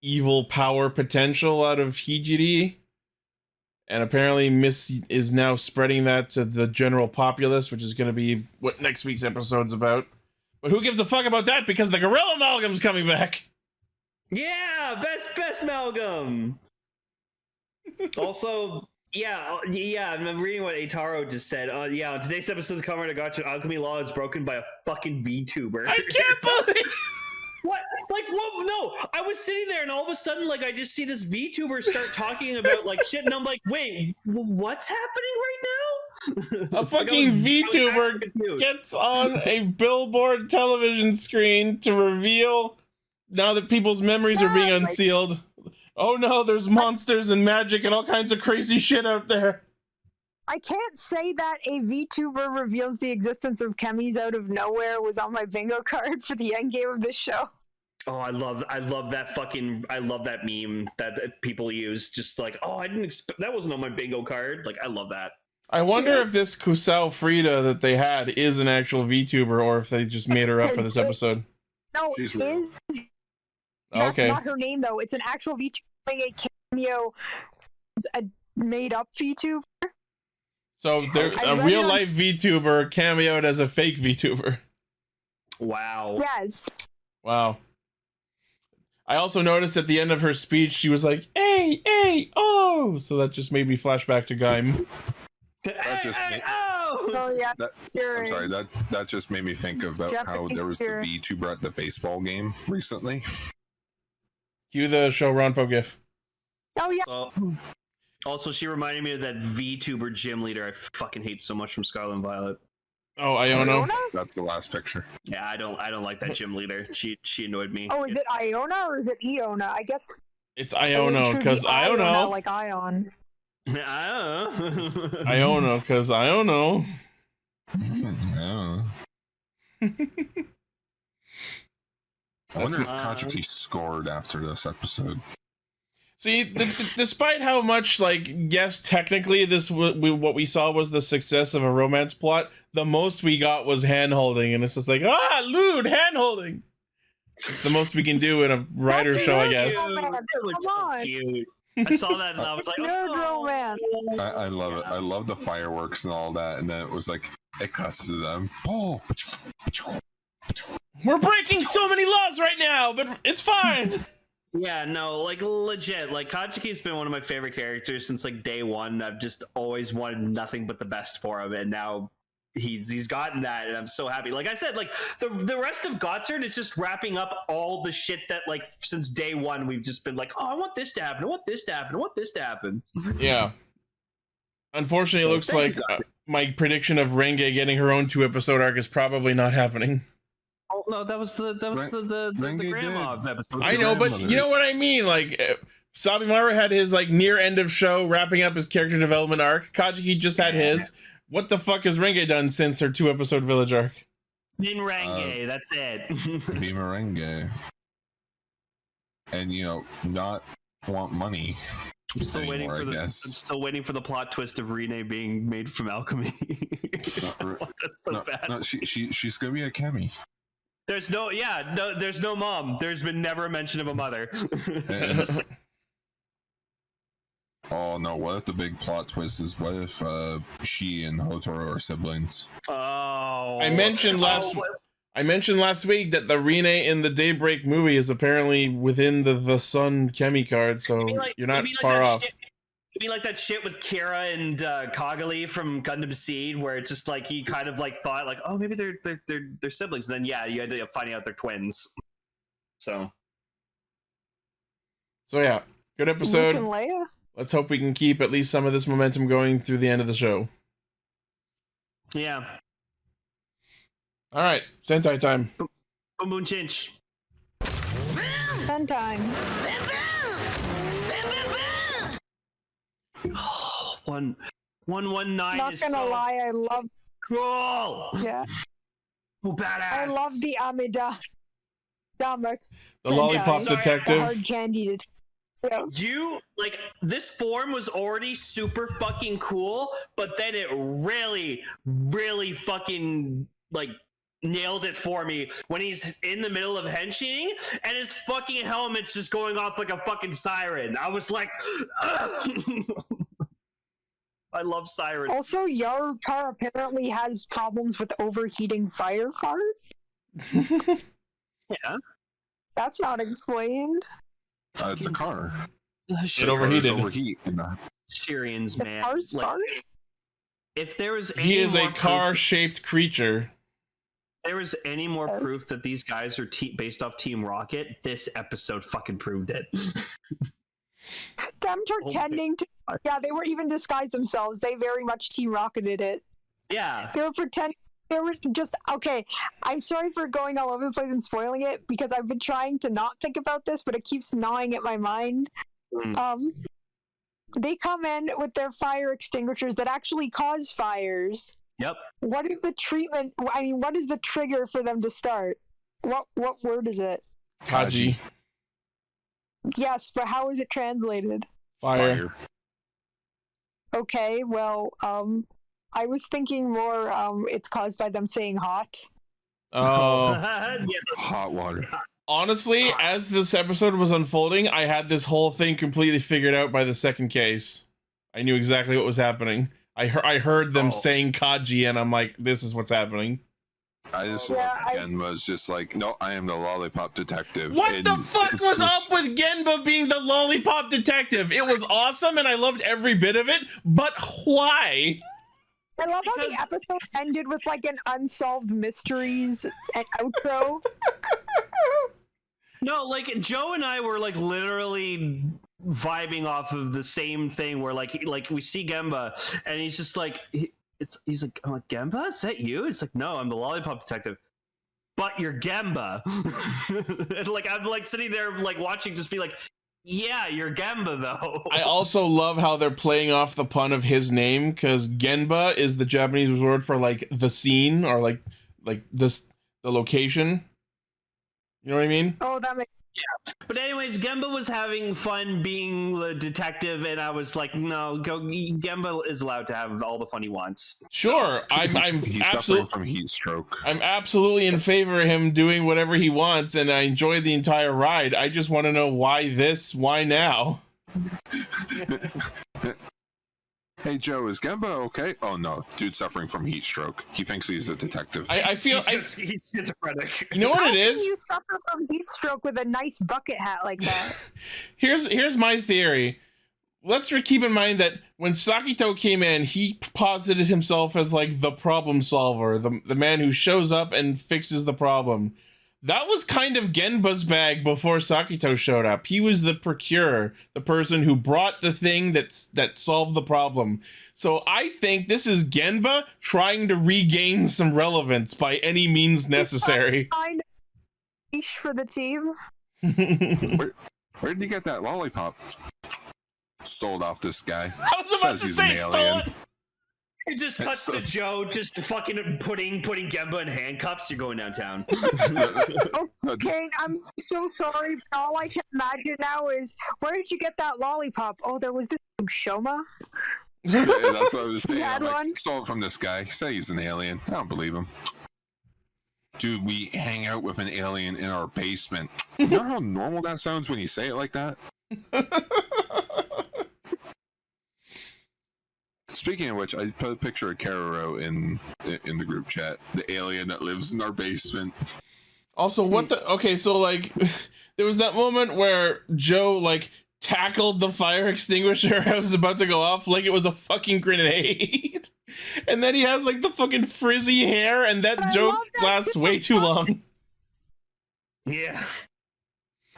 evil power potential out of Hijiri. And apparently Miss is now spreading that to the general populace, which is going to be what next week's episode's about. But who gives a fuck about that? Because the Gorilla Malgam's coming back. yeah, best Malgam. Also, yeah, I'm reading what Eitaro just said. Yeah, on today's episode of Kamen Rider Gotchard, alchemy law is broken by a fucking VTuber. I can't believe. What? Like, what? No, I was sitting there and all of a sudden, like, I just see this VTuber start talking about, like, shit, and I'm like, wait, what's happening right now? A fucking VTuber gets on a billboard television screen to reveal, now that people's memories are being unsealed, oh no, there's monsters and magic and all kinds of crazy shit out there. I can't say that a VTuber reveals the existence of chemis out of nowhere was on my bingo card for the end game of this show. Oh, I love that meme that people use. Just like, oh, I didn't expect that wasn't on my bingo card. Like, I love that. I wonder if this Kusao Frida that they had is an actual VTuber or if they just made her up for this episode. No, it is. That's not her name though. It's an actual VTuber. A cameo, a made-up VTuber. So a real-life VTuber cameoed as a fake VTuber. Wow. Yes. Wow. I also noticed at the end of her speech, she was like, "Hey, oh!" So that just made me flash back to Gaim. I'm sorry. That just made me think about how there was the VTuber at the baseball game recently. Cue the show Ronpo gif. Oh yeah. Also, she reminded me of that VTuber gym leader I fucking hate so much from Scarlet and Violet. Oh, Iona? That's the last picture. Yeah, I don't like that gym leader. She annoyed me. Oh, is it Iona or is it Iona? I guess it's Iona because Iona like Ion. Iona because Iona. I wonder if Kajiki scored after this episode. See, despite how much, like, yes, technically what we saw was the success of a romance plot, the most we got was hand-holding, and it's just like, lewd, hand-holding! It's the most we can do in a writer show, I guess. Come on! Cute. I saw that and I was like, oh, romance. I love it. I love the fireworks and all that, and then it was like, it cuts to them. Oh! We're breaking so many laws right now, but it's fine! Yeah, no, like legit, like Kajiki's been one of my favorite characters since like day one. I've just always wanted nothing but the best for him, and now he's gotten that, and I'm so happy. Like I said, like the rest of Gotchard is just wrapping up all the shit that like since day one we've just been like, oh, I want this to happen, I want this to happen, I want this to happen. Yeah. Unfortunately, it looks like my prediction of Renge getting her own 2-episode arc is probably not happening. Oh no, that was the grandma episode. I know, but you know what I mean. Like Sabimaru had his like near end of show, wrapping up his character development arc. Kajiki just had his. What the fuck has Renge done since her 2-episode village arc? Renge, that's it. Be Renge, and not want money. I'm still waiting for I'm still waiting for the plot twist of Rene being made from alchemy. That's so bad. No, she's gonna be a Kemi. There's no mom. There's been never a mention of a mother. Oh no, what if the big plot twist is what if she and Hotoro are siblings? Oh. I mentioned last week that the Rene in the Daybreak movie is apparently within the Sun Kemi card, so you're not far off. It'd be like that shit with Kira and Kagali from Gundam Seed, where it's just like he kind of like thought like, oh, maybe they're siblings, and then you ended up finding out they're twins. So yeah, good episode. Let's hope we can keep at least some of this momentum going through the end of the show. Yeah. All right, Sentai time. Boon Chinch. Fun time. 119 Not is gonna lie, I love. cool. Yeah. Oh, badass. I love the Amida. The lollipop detective. The hard candy. Yeah. You like this form was already super fucking cool, but then it really, really fucking like nailed it for me when he's in the middle of henshining and his fucking helmet's just going off like a fucking siren. I was like, I love sirens. Also, your car apparently has problems with overheating firefighter. Yeah, that's not explained. It's a car. It overheated. Shirians, man. Car's like, if there was any he is more a car-shaped creature. If there was any more proof that these guys are based off Team Rocket, this episode fucking proved it. Them pretending to, yeah, they were even disguised themselves. They very much Team Rocketed it. Yeah, they were pretending. They were just okay. I'm sorry for going all over the place and spoiling it because I've been trying to not think about this, but it keeps gnawing at my mind. They come in with their fire extinguishers that actually cause fires. Yep. What is the treatment? I mean, what is the trigger for them to start? What word is it? Kaji. Yes, but how is it translated? Fire. Okay, well, I was thinking more, it's caused by them saying hot. Oh. Yeah. Hot water. Honestly, as this episode was unfolding, I had this whole thing completely figured out by the second case. I knew exactly what was happening. I heard them saying Kaji, and I'm like, this is what's happening. I just love Genba was just like, no, I am the lollipop detective. What and the fuck was just... up with Genba being the lollipop detective? It was awesome, and I loved every bit of it, but why? I love how the episode ended with like an unsolved mysteries and outro. No, like Joe and I were like literally vibing off of the same thing where like we see Genba and he's just like he's like, I'm like, Genba, is that you? It's like, no, I'm the lollipop detective. But you're Genba. And like I'm like sitting there like watching, just be like, yeah, you're Genba though. I also love how they're playing off the pun of his name, because Genba is the Japanese word for like the scene or like the location. You know what I mean? Oh, that makes But anyways, Genba was having fun being the detective, and I was like, no, Genba is allowed to have all the fun he wants. Sure, he's suffering from heat stroke. I'm absolutely in favor of him doing whatever he wants, and I enjoyed the entire ride. I just want to know why now? Hey Joe, is Genba okay? Oh no, dude's suffering from heat stroke. He thinks he's a detective. I feel he's schizophrenic. You know what How it is? Can you suffer from heat stroke with a nice bucket hat like that? Here's my theory. Let's keep in mind that when Sakito came in, he posited himself as like the problem solver, the man who shows up and fixes the problem. That was kind of Genba's bag before Sakito showed up. He was the procurer, the person who brought the thing that solved the problem. So I think this is Genba trying to regain some relevance by any means necessary. Kind of niche for the team. Where did you get that lollipop? Stole off this guy. I was about to say stolen. It just cuts to Joe just fucking putting Genba in handcuffs. You're going downtown. Okay, I'm so sorry, but all I can imagine now is, where did you get that lollipop? Oh, there was this Shoma. Yeah, that's what I was saying. Had one? Stole it from this guy. Say he's an alien. I don't believe him. Dude, we hang out with an alien in our basement. You know how normal that sounds when you say it like that? Speaking of which, I put a picture of Karero in the group chat. The alien that lives in our basement. Also, what the... Okay, so, like, there was that moment where Joe, like, tackled the fire extinguisher as it was about to go off like it was a fucking grenade. And then he has, like, the fucking frizzy hair, and that joke lasts way too long. Yeah.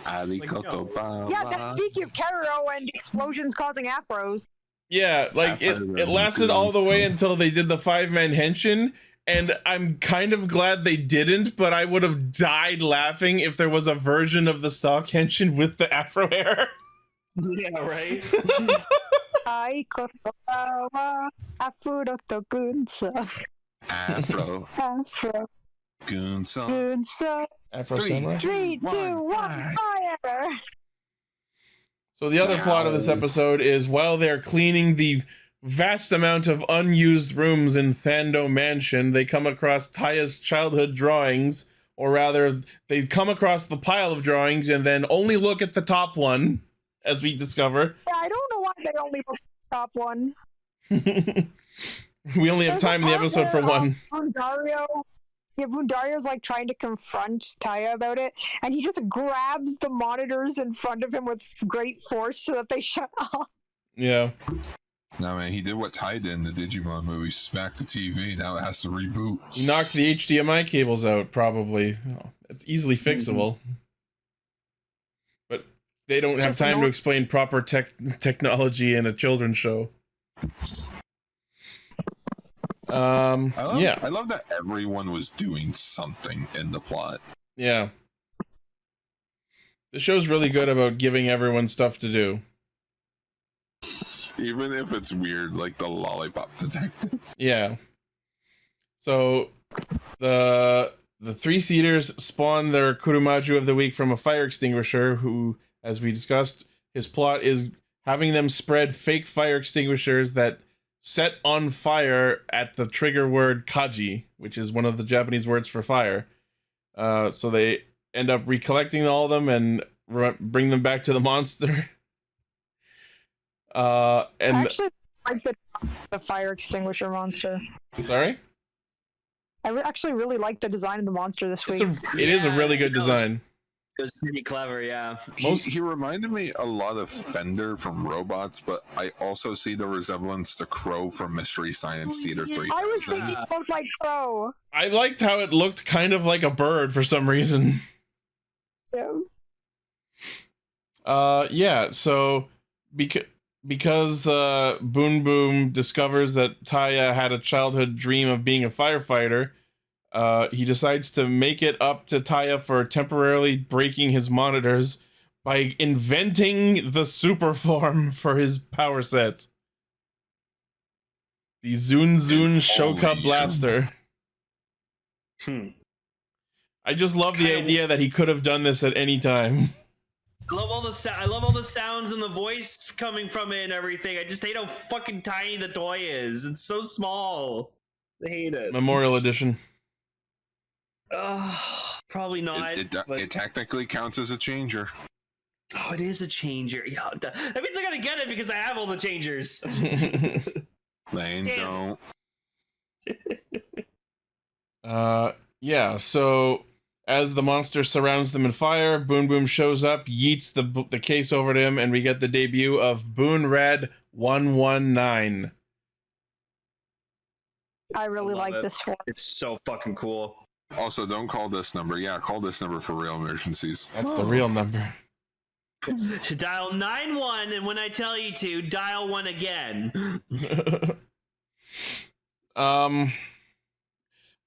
Yeah, that's speaking of Karero and explosions causing afros. Yeah, like it lasted all the way until they did the 5-man henshin, and I'm kind of glad they didn't, but I would have died laughing if there was a version of the stock henshin with the afro hair. Yeah, right. Aiko wa Afro to Gunso. Afro. Afro. Gunso. Gunso. Afro Samurai. 3, 2, 1, fire! So the other plot of this episode is while they're cleaning the vast amount of unused rooms in Thando Mansion, they come across Taiya's childhood drawings, or rather, they come across the pile of drawings and then only look at the top one, as we discover. Yeah, I don't know why they only look at the top one. We only have time in the episode for one. Bundario's like trying to confront Taiya about it, and he just grabs the monitors in front of him with great force so that they shut off. Yeah. No, man, he did what Ty did in the Digimon movie, smacked the TV, now it has to reboot. He knocked the HDMI cables out, probably. It's easily fixable. But they don't have time to explain proper technology in a children's show. I love that everyone was doing something in the plot. Yeah. The show's really good about giving everyone stuff to do. Even if it's weird, like the lollipop detective. Yeah. So the three-seaters spawn their Kurumaju of the week from a fire extinguisher who, as we discussed, his plot is having them spread fake fire extinguishers that set on fire at the trigger word kaji, which is one of the Japanese words for fire. So they end up recollecting all of them and bring them back to the monster. And I actually like the fire extinguisher monster. Sorry? I actually really like the design of the monster this week. It is a really good design. It was pretty clever, yeah. He reminded me a lot of Fender from Robots, but I also see the resemblance to Crow from Mystery Science Theater 3000. I was thinking it looked like Crow. I liked how it looked kind of like a bird for some reason. Yeah. So because Boon Boom discovers that Taiya had a childhood dream of being a firefighter, he decides to make it up to Taiya for temporarily breaking his monitors by inventing the super form for his power set. The Zun Shoka Blaster. I just love the idea that he could have done this at any time. I love all the sounds and the voice coming from it and everything. I just hate how fucking tiny the toy is. It's so small. I hate it. Memorial Edition. Probably not. It technically counts as a changer. Oh, it is a changer. Yeah, that means I gotta get it because I have all the changers. Lane, don't. Yeah, so as the monster surrounds them in fire, Boon Boom shows up, yeets the case over to him, and we get the debut of Boon Red 119. I really like this one. It's so fucking cool. Also, don't call this number. Yeah, call this number for real emergencies. That's the real number. Dial 91, and when I tell you to, dial 1 again.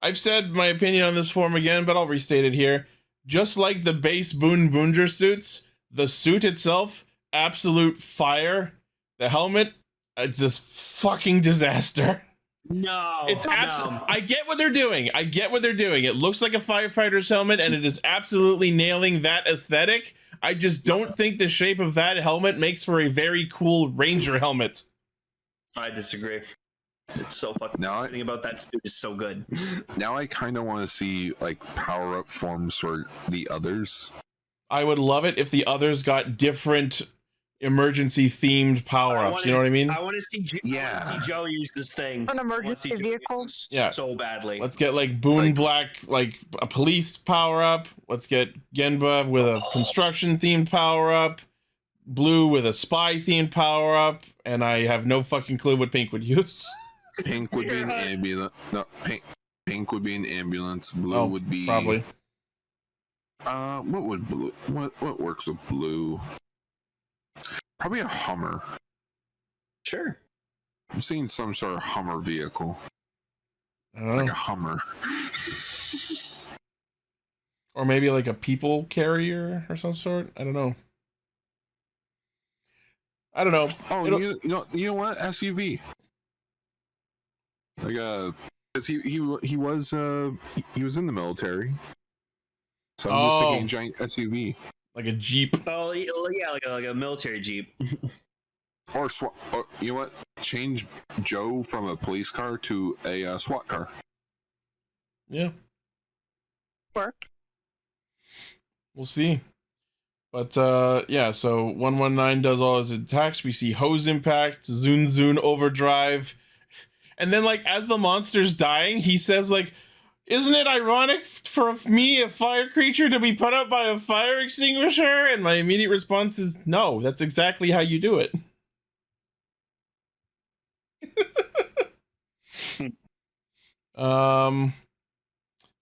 I've said my opinion on this form again, but I'll restate it here. Just like the base BoonBoomger suits, the suit itself, absolute fire. The helmet, it's this fucking disaster. No, it's I get what they're doing. It looks like a firefighter's helmet, and it is absolutely nailing that aesthetic. I just don't think the shape of that helmet makes for a very cool Ranger helmet. I disagree. It's so fucking. Everything about that suit is so good. Now I kind of want to see like power-up forms for the others. I would love it if the others got different emergency themed power-ups. You know what I mean? I want to see Joe use this thing. An emergency vehicle. Yeah, so badly. Let's get like Boon Black, like a police power-up. Let's get Genba with a construction themed power-up. Blue with a spy themed power-up, and I have no fucking clue what Pink would use. Pink would be an ambulance. No, pink would be an ambulance. Blue would be probably. What would blue? What works with blue? Probably a Hummer. Sure. I'm seeing some sort of Hummer vehicle. I don't know. Like a Hummer. Or maybe like a people carrier or some sort. I don't know. I don't know. Oh, you know what? SUV. Like 'cause he was in the military. So I'm just thinking giant SUV. Like a Jeep. Oh yeah, like a military Jeep. Or SWAT. Or, you know what? Change Joe from a police car to a SWAT car. Yeah. Work. We'll see. But yeah, so 119 does all his attacks. We see hose impact, Zun overdrive. And then like as the monster's dying, he says like, isn't it ironic for me, a fire creature, to be put out by a fire extinguisher? And my immediate response is, no, that's exactly how you do it.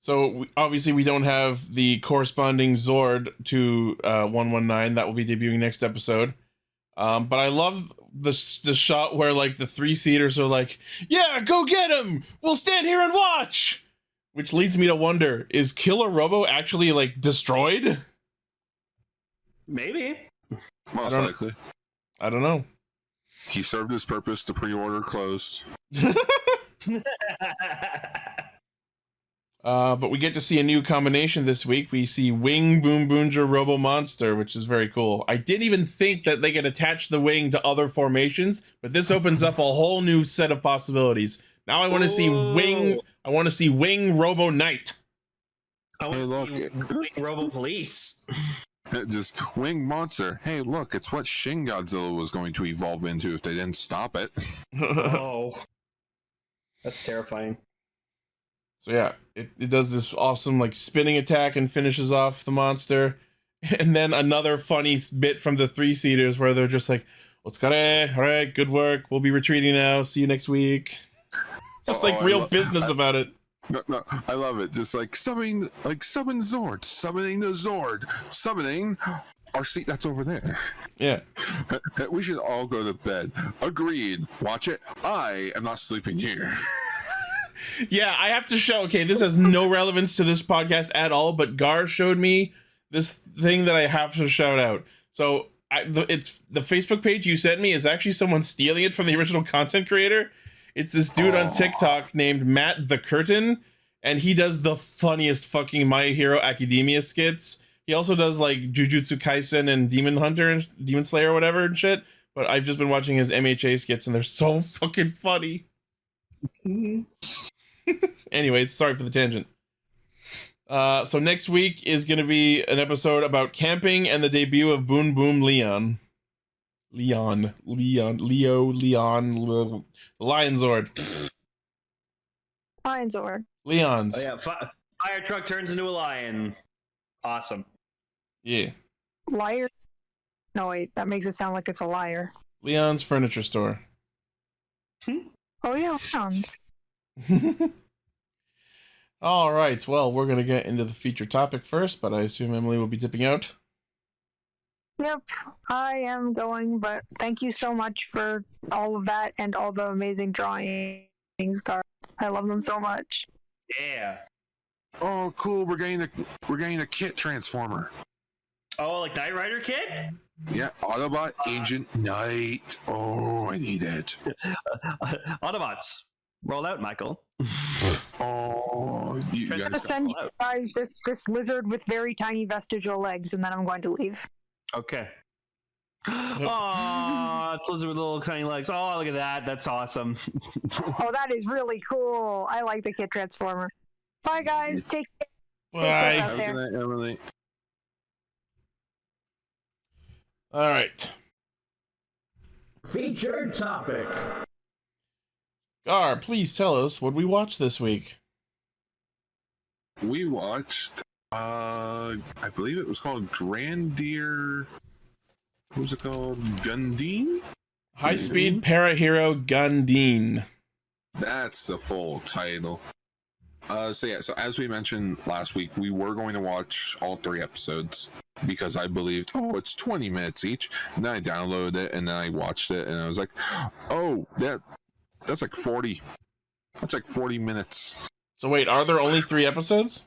So obviously we don't have the corresponding Zord to 119 that will be debuting next episode. But I love the shot where like the 3-seaters are like, yeah, go get him. We'll stand here and watch. Which leads me to wonder, is Killer Robo actually like destroyed? Maybe. Most likely. I don't know. He served his purpose. The pre-order closed. But we get to see a new combination this week. We see Wing BoonBoomger Robo Monster, which is very cool. I didn't even think that they could attach the wing to other formations, but this opens up a whole new set of possibilities. Now I want to see Wing. I want to see Wing Robo Knight. I want to see Wing Robo Police. Just Wing Monster. Hey, look, it's what Shin Godzilla was going to evolve into if they didn't stop it. Oh, that's terrifying. So yeah, it does this awesome like spinning attack and finishes off the monster. And then another funny bit from the 3-seaters where they're just like, "Otsukare, all right, good work. We'll be retreating now. See you next week." Just like real business about it. No, I love it. Just like summon Zord, summoning the Zord, summoning our seat that's over there. Yeah. We should all go to bed. Agreed. Watch it. I am not sleeping here. Yeah, I have to show. Okay, this has no relevance to this podcast at all, but Gar showed me this thing that I have to shout out. So it's the Facebook page you sent me is actually someone stealing it from the original content creator. It's this dude on TikTok named Matt the Curtain, and he does the funniest fucking My Hero Academia skits. He also does like Jujutsu Kaisen and Demon Hunter and Demon Slayer or whatever and shit. But I've just been watching his MHA skits, and they're so fucking funny. Anyways, sorry for the tangent. So next week is going to be an episode about camping and the debut of Boon Boom Leon. Lion Zord. Leon's. Oh yeah, fire truck turns into a lion. Awesome. Yeah. Liar. No wait, that makes it sound like it's a liar. Leon's furniture store. Oh yeah, sounds. All right. Well, we're gonna get into the feature topic first, but I assume Emily will be dipping out. Yep, I am going, but thank you so much for all of that and all the amazing drawings, Gar. I love them so much. Yeah. Oh, cool! We're getting a kit transformer. Oh, like Knight Rider kit? Yeah, Autobot Agent Knight. Oh, I need it. Autobots, roll out, Michael. Oh, I'm gonna send you guys this lizard with very tiny vestigial legs, and then I'm going to leave. Okay. Oh, it's lizard with little tiny legs. Oh, look at that. That's awesome. Oh, that is really cool. I like the kid transformer. Bye, guys. Take care. Bye. Have a good night, Emily. All right. Featured topic. Gar, please tell us what we watched this week. We watched, I believe it was called Grandier. What was it called? Gandeen? High Speed Parahero Gandeen. That's the full title. So as we mentioned last week, we were going to watch all 3 episodes because I believed, it's 20 minutes each. And then I downloaded it and then I watched it and I was like, oh, that's like 40. That's like 40 minutes. So wait, are there only 3 episodes?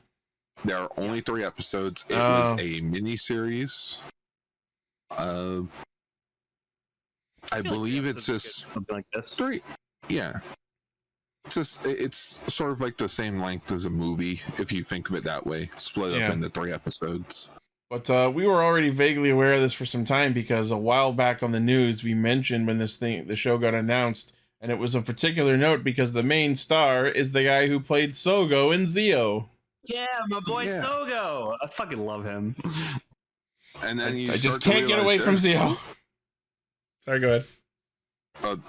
There are only 3 episodes. It was a mini series. I believe it's just something like this. 3. Yeah. It's sort of like the same length as a movie, if you think of it that way, split up into 3 episodes. But we were already vaguely aware of this for some time because a while back on the news we mentioned when the show got announced, and it was of particular note because the main star is the guy who played Sogo in Zeo. Yeah, my boy Sogo. I fucking love him. And then I just can't get away from Zeo. Sorry, go ahead.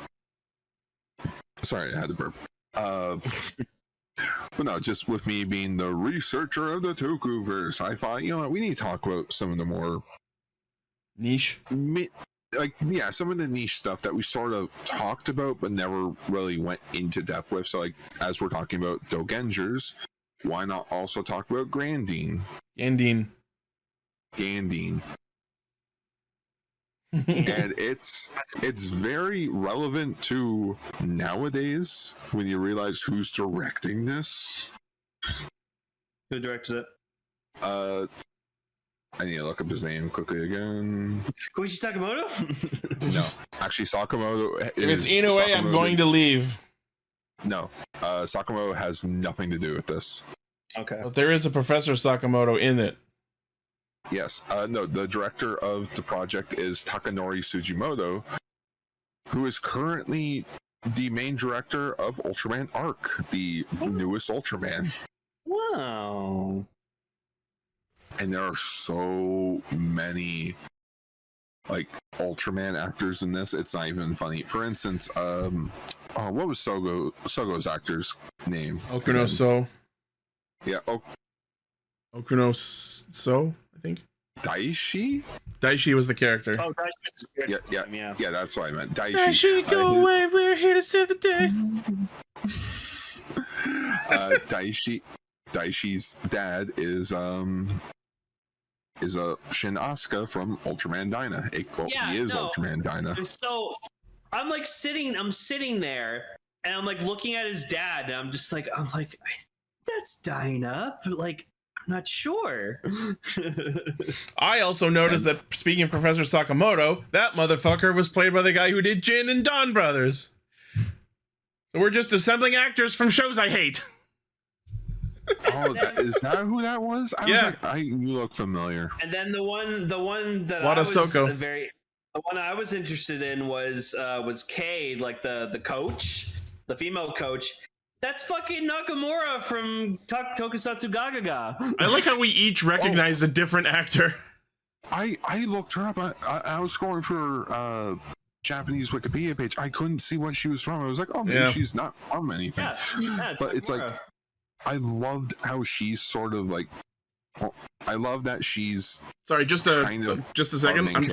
Sorry, I had to burp. But no, just with me being the researcher of the Tokuverse, I thought, you know what, we need to talk about some of the more niche, some of the niche stuff that we sort of talked about but never really went into depth with. So, like, as we're talking about Dogengers, why not also talk about Gandeen? And it's very relevant to nowadays when you realize who's directing this. Who directed it? I need to look up his name quickly again. Koichi Sakamoto? No, actually Sakamoto. If it's Inoue, I'm going to leave. No, Sakamoto has nothing to do with this. Okay. But there is a Professor Sakamoto in it. Yes. No, the director of the project is Takanori Sugimoto, who is currently the main director of Ultraman Arc, the newest Ultraman. Wow. And there are so many like Ultraman actors in this, it's not even funny. For instance, what was Sogo's actor's name? Okuno So. Yeah, Okuno So, I think. Daishi was the character. Oh, Daishi. Yeah, that's what I meant. Daishi, go away, we're here to save the day. Daishi's dad is Shin Asuka from Ultraman Dyna. Ultraman Dyna. So I'm sitting there and I'm like looking at his dad and I'm like, that's Dyna, but like, I'm not sure. I also noticed that, speaking of Professor Sakamoto, that motherfucker was played by the guy who did Jin and Dawn Brothers. So we're just assembling actors from shows I hate. Oh, is that who that was? I was like, you look familiar. And then the one that the one I was interested in was Kay, like the coach, the female coach. That's fucking Nakamura from Tokusatsu Gagaga. I like how we each recognize a different actor. I looked her up. I was scrolling for Japanese Wikipedia page. I couldn't see what she was from. I was like, oh, maybe she's not from anything. Yeah, but it's like, I loved how she's sort of like. I love that she's. Sorry, just a second. I'm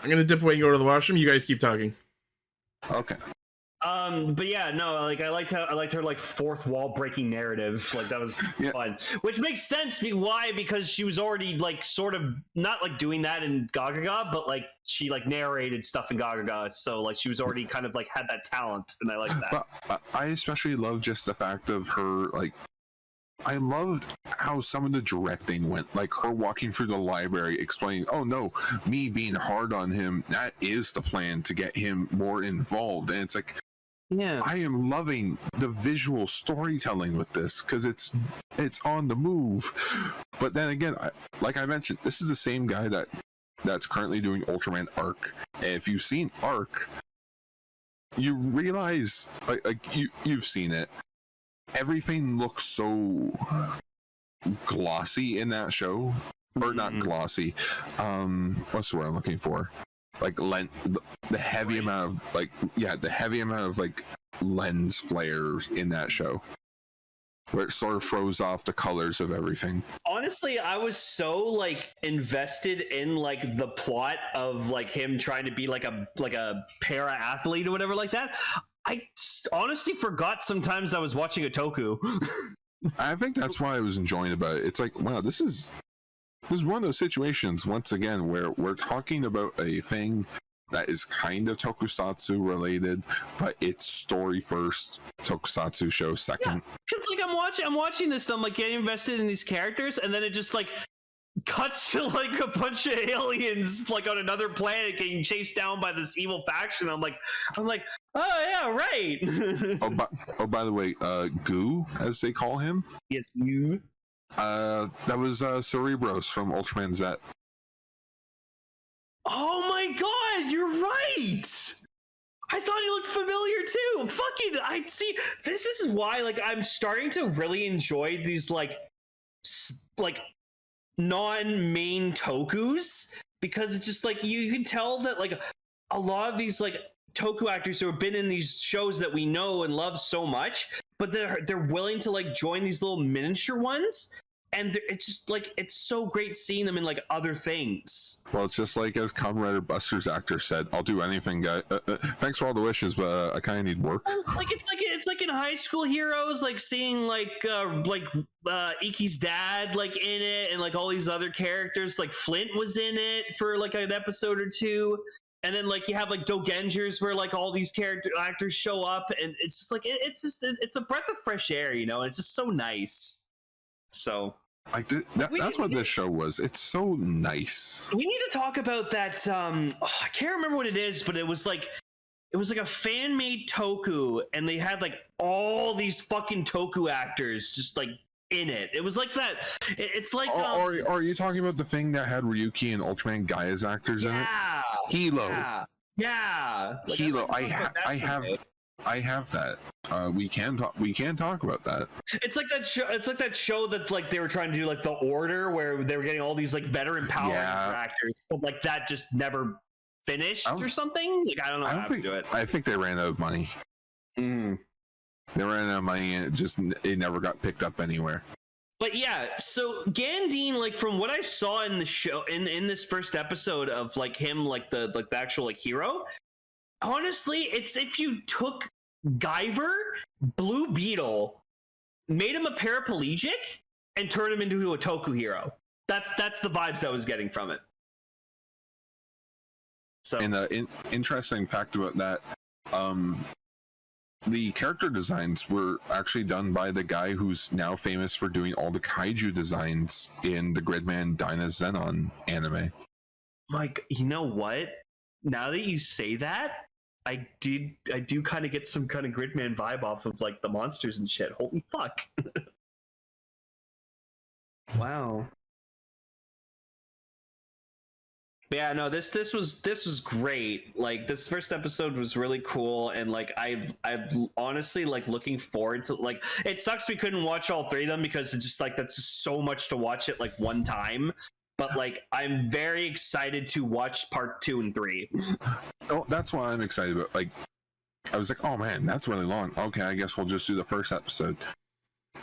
gonna dip away and go to the washroom. You guys keep talking. Okay. But yeah, no, like I liked her like fourth wall breaking narrative. Like that was fun, which makes sense. Why? Because she was already like sort of not like doing that in Gagaga, but like she like narrated stuff in Gagaga, so like she was already kind of like had that talent, and I like that. But I especially love just the fact of her like. I loved how some of the directing went, like her walking through the library explaining, oh no, me being hard on him, that is the plan to get him more involved. And it's like, I am loving the visual storytelling with this because it's on the move. But then again, like I mentioned, this is the same guy that's currently doing Ultraman Arc. And if you've seen Arc, you realize like you've seen it. Everything looks so glossy in that show, or not glossy. What's the word I'm looking for? Like the heavy amount of like lens flares in that show, where it sort of throws off the colors of everything. Honestly, I was so like invested in like the plot of like him trying to be like a para athlete or whatever like that. I honestly forgot sometimes I was watching a toku. I think that's why I was enjoying about it. It's like, wow, this is one of those situations, once again, where we're talking about a thing that is kind of tokusatsu related, but it's story first, tokusatsu show second. Because like I'm watching this, I'm like getting invested in these characters, and then it just like cuts to like a bunch of aliens like on another planet getting chased down by this evil faction. I'm like, oh yeah, right. By the way, Goo, as they call him. Yes, you. That was Cerebros from Ultraman Z. Oh my god, you're right. I thought he looked familiar too. Fucking, I see. This is why, like, I'm starting to really enjoy these like non-main tokus, because it's just like you can tell that like a lot of these like toku actors who have been in these shows that we know and love so much, but they're willing to like join these little miniature ones, and it's just like it's so great seeing them in like other things. Well, it's just like as Kamen Rider Buster's actor said, "I'll do anything, guy. Thanks for all the wishes, but I kind of need work." Like it's like in High School Heroes, like seeing Iki's dad like in it, and like all these other characters. Like Flint was in it for like an episode or two, and then like you have like Dogengers where like all these actors show up, and it's just like it's a breath of fresh air, you know. And it's just so nice. So. Like that's what this show was. It's so nice. We need to talk about that. I can't remember what it is, but it was like a fan-made toku, and they had like all these fucking toku actors just like in it. It was like that. It's like. Or are you talking about the thing that had Ryuki and Ultraman Guy as actors in it? Hilo. Yeah. Like, Hilo. I have that. We can talk about that. It's like that show. It's like that show that like they were trying to do like The Order, where they were getting all these like veteran power actors, but like that just never finished or something. Like I don't know how to do it. I think they ran out of money. They ran out of money, and it never got picked up anywhere. But yeah, so Gandeen, like from what I saw in the show, in this first episode of like him, like the actual like hero. Honestly, it's if you took Guyver, Blue Beetle, made him a paraplegic, and turned him into a toku hero. That's the vibes I was getting from it. So, and interesting fact about that, the character designs were actually done by the guy who's now famous for doing all the kaiju designs in the Gridman Dyna Zenon anime. Mike, you know what? Now that you say that, I do kind of get some kind of Gridman vibe off of like the monsters and shit. Holy fuck. Wow. But yeah, no, this was great. Like this first episode was really cool, and like I've honestly like looking forward to, like, it sucks we couldn't watch all three of them because it's just like that's just so much to watch it like one time. But like I'm very excited to watch part 2 and 3. Oh, that's why I'm excited about. Like, I was like, oh man, that's really long. Okay, I guess we'll just do the first episode.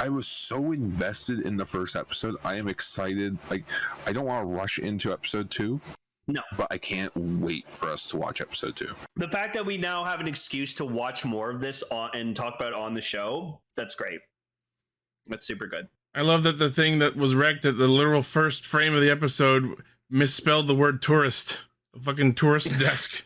I was so invested in the first episode. I am excited. Like, I don't want to rush into episode 2. No, but I can't wait for us to watch episode 2. The fact that we now have an excuse to watch more of this and talk about it on the show, that's great. That's super good. I love that the thing that was wrecked at the literal first frame of the episode misspelled the word tourist. The fucking tourist desk.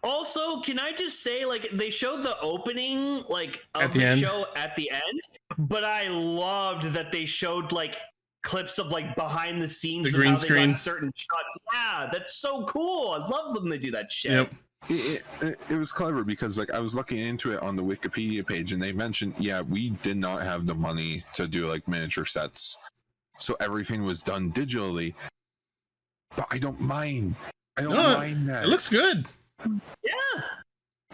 Also, can I just say, like, they showed the opening, like, of the show at the end, but I loved that they showed, like, clips of, like, behind the scenes the green of how screen. they got certain shots. Yeah, that's so cool. I love them to do that shit. Yep. It was clever because, like, I was looking into it on the Wikipedia page, and they mentioned, yeah, we did not have the money to do like miniature sets, so everything was done digitally. But I don't mind. I don't mind that. It looks good. Yeah.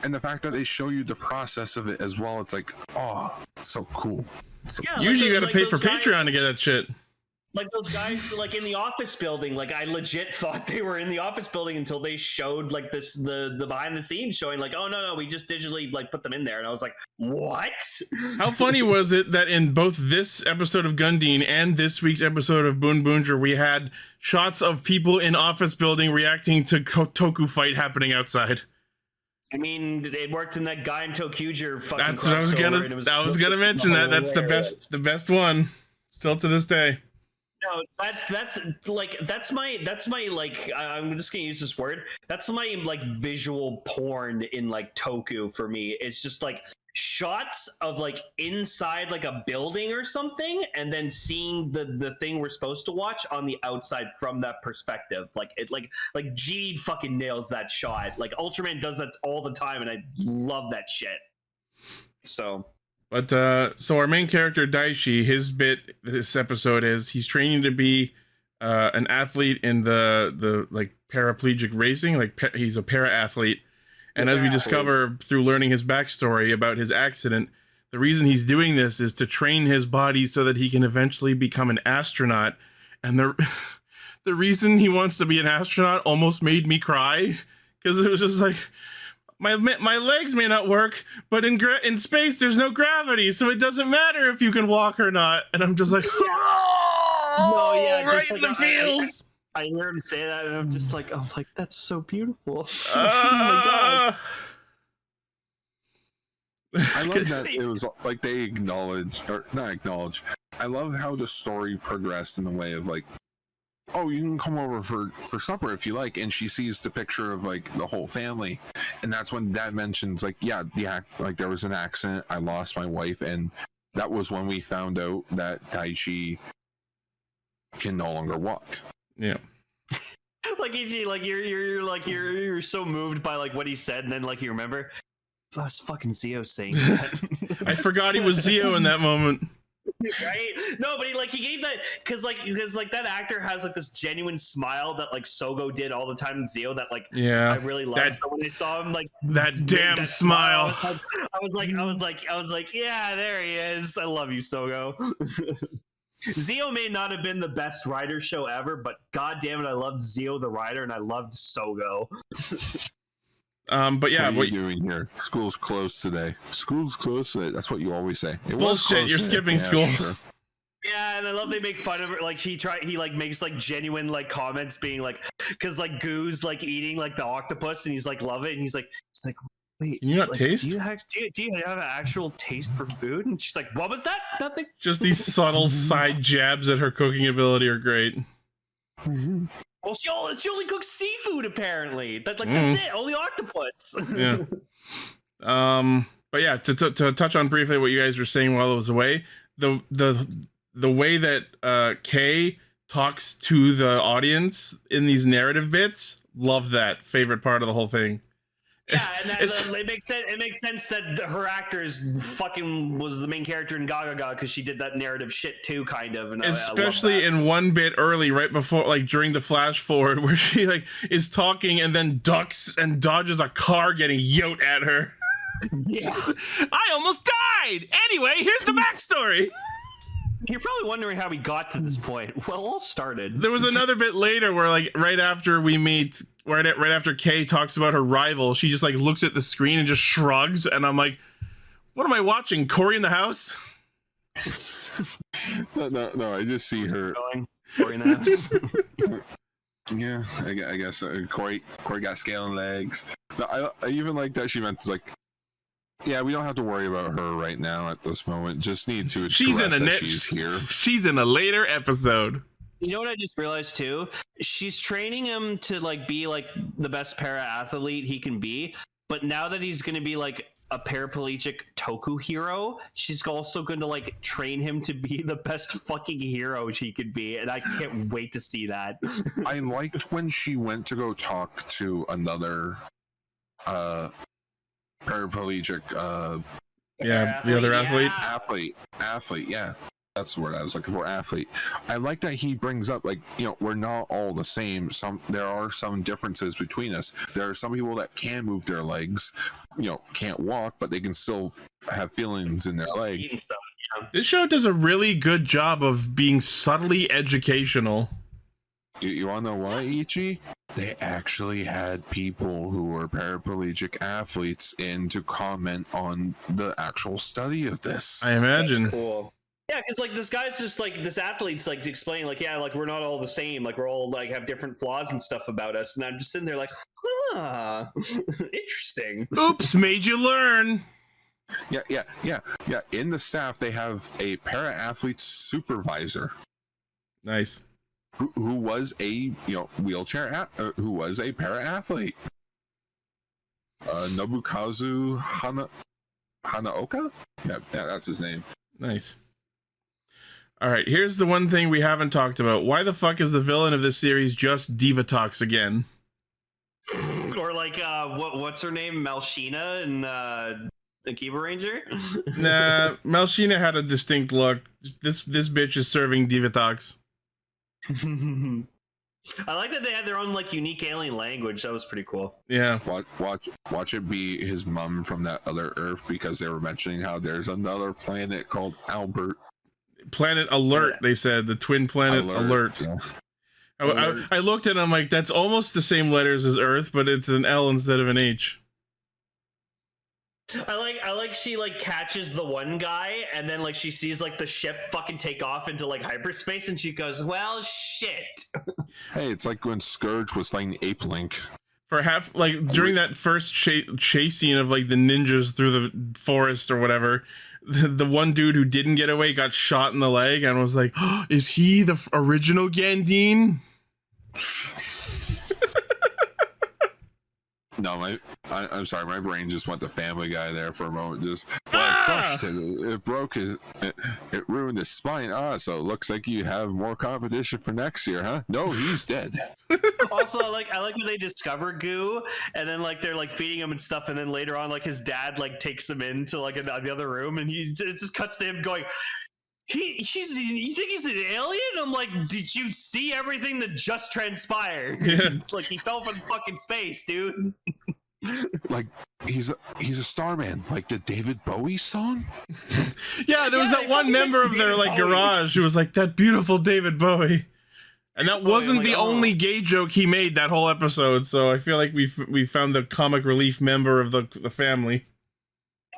And the fact that they show you the process of it as well, it's like, oh, it's so cool. Yeah, usually you got to pay for Patreon to get that shit. Like those guys, like in the office building, like I legit thought they were in the office building until they showed like this, the behind the scenes showing like, oh no, we just digitally like put them in there. And I was like, what? How funny was it that in both this episode of Gandeen and this week's episode of BoonBoomger, we had shots of people in office building reacting to toku fight happening outside? I mean, it worked in that guy in Tokuger fucking. That's what I was gonna mention. That's the best one still to this day. No, that's my like, I'm just gonna use this word. That's my like visual porn in like toku for me. It's just like shots of like inside like a building or something, and then seeing the thing we're supposed to watch on the outside from that perspective. Like it like G fucking nails that shot. Like Ultraman does that all the time, and I love that shit. So so our main character Daishi, his bit this episode is he's training to be an athlete in the like paraplegic racing. Like he's a para athlete. And as we discover through learning his backstory about his accident, the reason he's doing this is to train his body so that he can eventually become an astronaut. And the reason he wants to be an astronaut almost made me cry, because it was just like, my legs may not work, but in space there's no gravity, so it doesn't matter if you can walk or not. And I'm just like, right in the feels. I hear him say that, and I'm just like, oh, like that's so beautiful. Oh my god! I love that it was like they acknowledge, or not acknowledge. I love how the story progressed in the way of like, oh, you can come over for supper if you like, and she sees the picture of like the whole family, and that's when Dad mentions like, yeah, like there was an accident, I lost my wife, and that was when we found out that Daishi can no longer walk. Yeah. Like EG, like you're so moved by like what he said, and then like you remember, that was fucking Zio saying that. I forgot he was Zio in that moment. Right? No, but he gave that because that actor has like this genuine smile that like Sogo did all the time in Zio that like I really loved. So when I saw him like that damn smile, I was like, yeah, there he is. I love you, Sogo. Zio may not have been the best rider show ever, but god damn it, I loved Zio the rider, and I loved Sogo. But yeah, what are you doing here? School's closed today. School's closed today. That's what you always say. Bullshit, you're skipping school. Sure. Yeah, and I love they make fun of it. Like he like makes like genuine like comments, being like, because like Goo's like eating like the octopus, and he's like love it, and he's like wait, can you not like, taste? Do you have an actual taste for food? And she's like, what was that? Nothing. Just these subtle side jabs at her cooking ability are great. Well, she only cooks seafood apparently. That's it. Only octopus. Yeah. But yeah, to touch on briefly what you guys were saying while I was away, the way that Kay talks to the audience in these narrative bits, love that. Favorite part of the whole thing. Yeah, and it makes sense. It makes sense that her actor was the main character in Gaga because she did that narrative shit too, kind of. And especially in one bit early, right before, like during the flash forward, where she like is talking and then ducks and dodges a car getting yoked at her. Yeah, I almost died. Anyway, here's the backstory. You're probably wondering how we got to this point. Well, all started. There was another bit later where, like, right after we meet, right after Kay talks about her rival, she just like looks at the screen and just shrugs, and I'm like, "What am I watching? Cory in the House?" No, I just see her. Cory in the House. Yeah, I guess Cory got scaling legs. No, I even like that she meant like, yeah, we don't have to worry about her right now at this moment. Just need to she's in a she's here. She's in a later episode. You know what I just realized too? She's training him to like be like the best para athlete he can be, but now that he's going to be like a paraplegic toku hero, she's also going to like train him to be the best fucking hero he could be, and I can't wait to see that. I liked when she went to go talk to another paraplegic the other athlete, yeah, that's the word I was looking for. Athlete. I like that he brings up, like, you know, we're not all the same. There are some differences between us. There are some people that can move their legs, you know, can't walk, but they can still have feelings in their legs. This show does a really good job of being subtly educational. You wanna know why, Ichi? They actually had people who were paraplegic athletes in to comment on the actual study of this. I imagine. That's cool. Yeah, because like this guy's just like this athlete's like explaining like, yeah, like we're not all the same, like we're all like have different flaws and stuff about us, and I'm just sitting there like, interesting. Oops, made you learn. Yeah. In the staff, they have a para athlete supervisor. Nice. Who was a wheelchair who was a para athlete. Nobukazu Hanaoka? Yeah, that's his name. Nice. All right, here's the one thing we haven't talked about. Why the fuck is the villain of this series just Divatox again? Or like, what's her name? Malshina and the Kiba Ranger? Nah, Malshina had a distinct look. This bitch is serving Divatox. I like that they had their own like unique alien language. That was pretty cool. Yeah. Watch it be his mom from that other Earth, because they were mentioning how there's another planet called Albert. Planet Alert, they said. The twin planet Alert. Yeah. I looked at it, I'm like, that's almost the same letters as Earth, but it's an L instead of an H. I like she like catches the one guy, and then like she sees like the ship fucking take off into like hyperspace, and she goes, well, shit. Hey, it's like when Scourge was fighting Ape Link. For half, like, during that first chase scene of like the ninjas through the forest or whatever, the one dude who didn't get away got shot in the leg, and was like, oh, is he the original Gandeen? No, I'm sorry, my brain just went to Family Guy there for a moment. Just crushed it. It broke it ruined his spine. So it looks like you have more competition for next year, huh? No, he's dead. Also, I like when they discover Goo, and then like they're like feeding him and stuff, and then later on, like his dad like takes him into like the other room, and it just cuts to him going, you think he's an alien? I'm like, did you see everything that just transpired? Yeah. It's like he fell from fucking space, dude. Like he's a starman, like the David Bowie song. Yeah, there was that one member of their like garage who was like, that beautiful David Bowie. And that wasn't the only gay joke he made that whole episode, so I feel like we found the comic relief member of the family.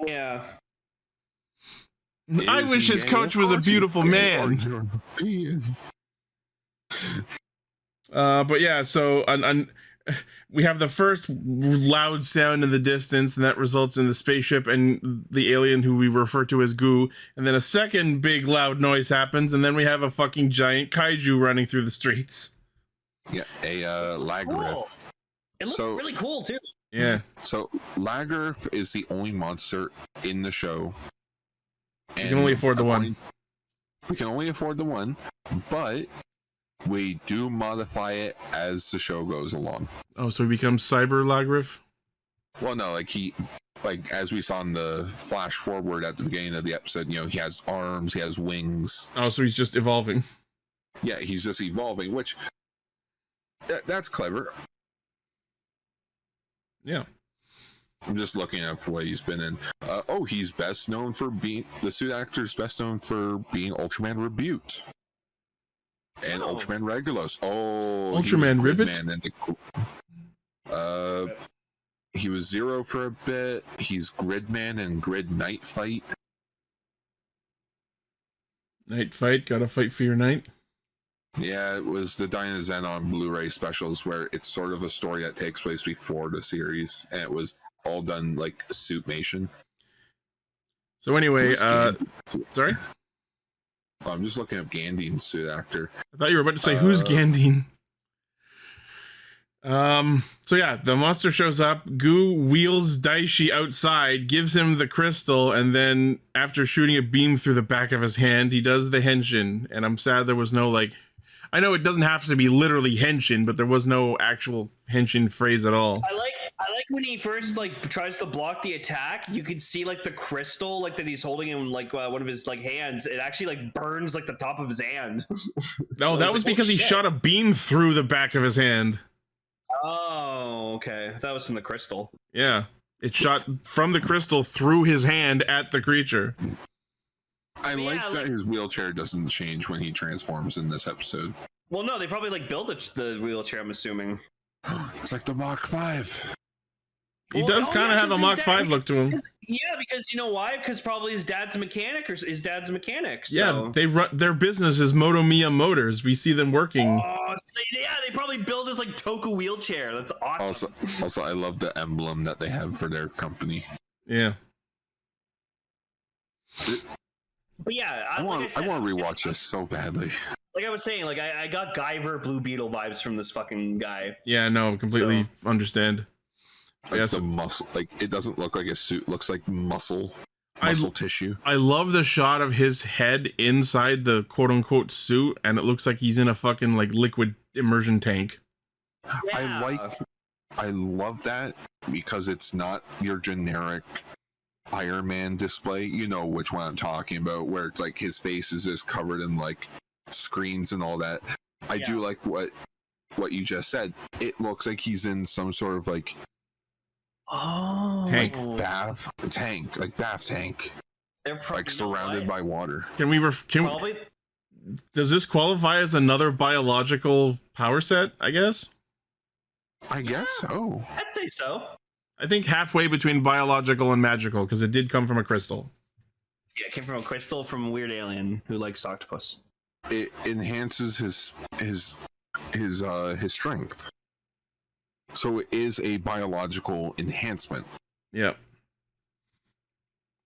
Yeah. I wish his coach was a beautiful man. But yeah, so we have the first loud sound in the distance, and that results in the spaceship and the alien who we refer to as Goo. And then a second big loud noise happens, and then we have a fucking giant kaiju running through the streets. Yeah, a Lagarith. Cool. It looks really cool too. Yeah. So Lagarith is the only monster in the show. We can only afford the one. We can only afford the one, but we do modify it as the show goes along. Oh, so he becomes Cyber Lagarith? Well, no, like as we saw in the flash forward at the beginning of the episode, he has arms, he has wings. Oh, so he's just evolving. Yeah, he's just evolving, which that's clever. Yeah. I'm just looking up what he's been in. He's best known for being the suit actor's best known for being Ultraman Rebute and Ultraman Regulos. Ultraman Ribbit. He was Zero for a bit. He's Gridman and Grid Night Fight. Night Fight, gotta fight for your night. Yeah, it was the Dynazen on Blu-ray specials where it's sort of a story that takes place before the series, and it was all done like Suitmation. So anyway, sorry? Oh, I'm just looking up Gandeen's suit actor. I thought you were about to say, who's Gandeen? So yeah, the monster shows up, Goo wheels Daishi outside, gives him the crystal, and then after shooting a beam through the back of his hand, he does the henshin, and I'm sad there was no I know it doesn't have to be literally henshin, but there was no actual henshin phrase at all. I like when he first tries to block the attack. You can see the crystal that he's holding in one of his hands. It actually burns the top of his hand. No, that was because he shot a beam through the back of his hand. Oh, okay. That was from the crystal. Yeah, it shot from the crystal through his hand at the creature. I like that his wheelchair doesn't change when he transforms in this episode. Well, no, they probably build the wheelchair, I'm assuming. It's like the Mach 5. He does kind of have a Mach 5 look to him. Yeah, because you know why? Because probably his dad's a mechanic, or his dad's a mechanic. So. Yeah, they run their business is Motomiya Motors. We see them working. Oh, yeah, they probably build his toku wheelchair. That's awesome. Also, I love the emblem that they have for their company. Yeah. But yeah, I want to rewatch this so badly. Like I was saying, I got Guyver Blue Beetle vibes from this fucking guy. Yeah, no, completely understand. The muscle, it doesn't look like a suit, looks like muscle. muscle tissue. I love the shot of his head inside the quote unquote suit, and it looks like he's in a fucking like liquid immersion tank. Yeah. I love that because it's not your generic Iron Man display. You know which one I'm talking about, where it's like his face is just covered in like screens and all that. I do like what you just said. It looks like he's in some sort of like tank, bath tank, like surrounded by water. Does this qualify as another biological power set? I guess so. I'd say so. I think halfway between biological and magical, because it did come from a crystal. Yeah, it came from a crystal from a weird alien who likes octopus. It enhances his strength. So it is a biological enhancement. Yep.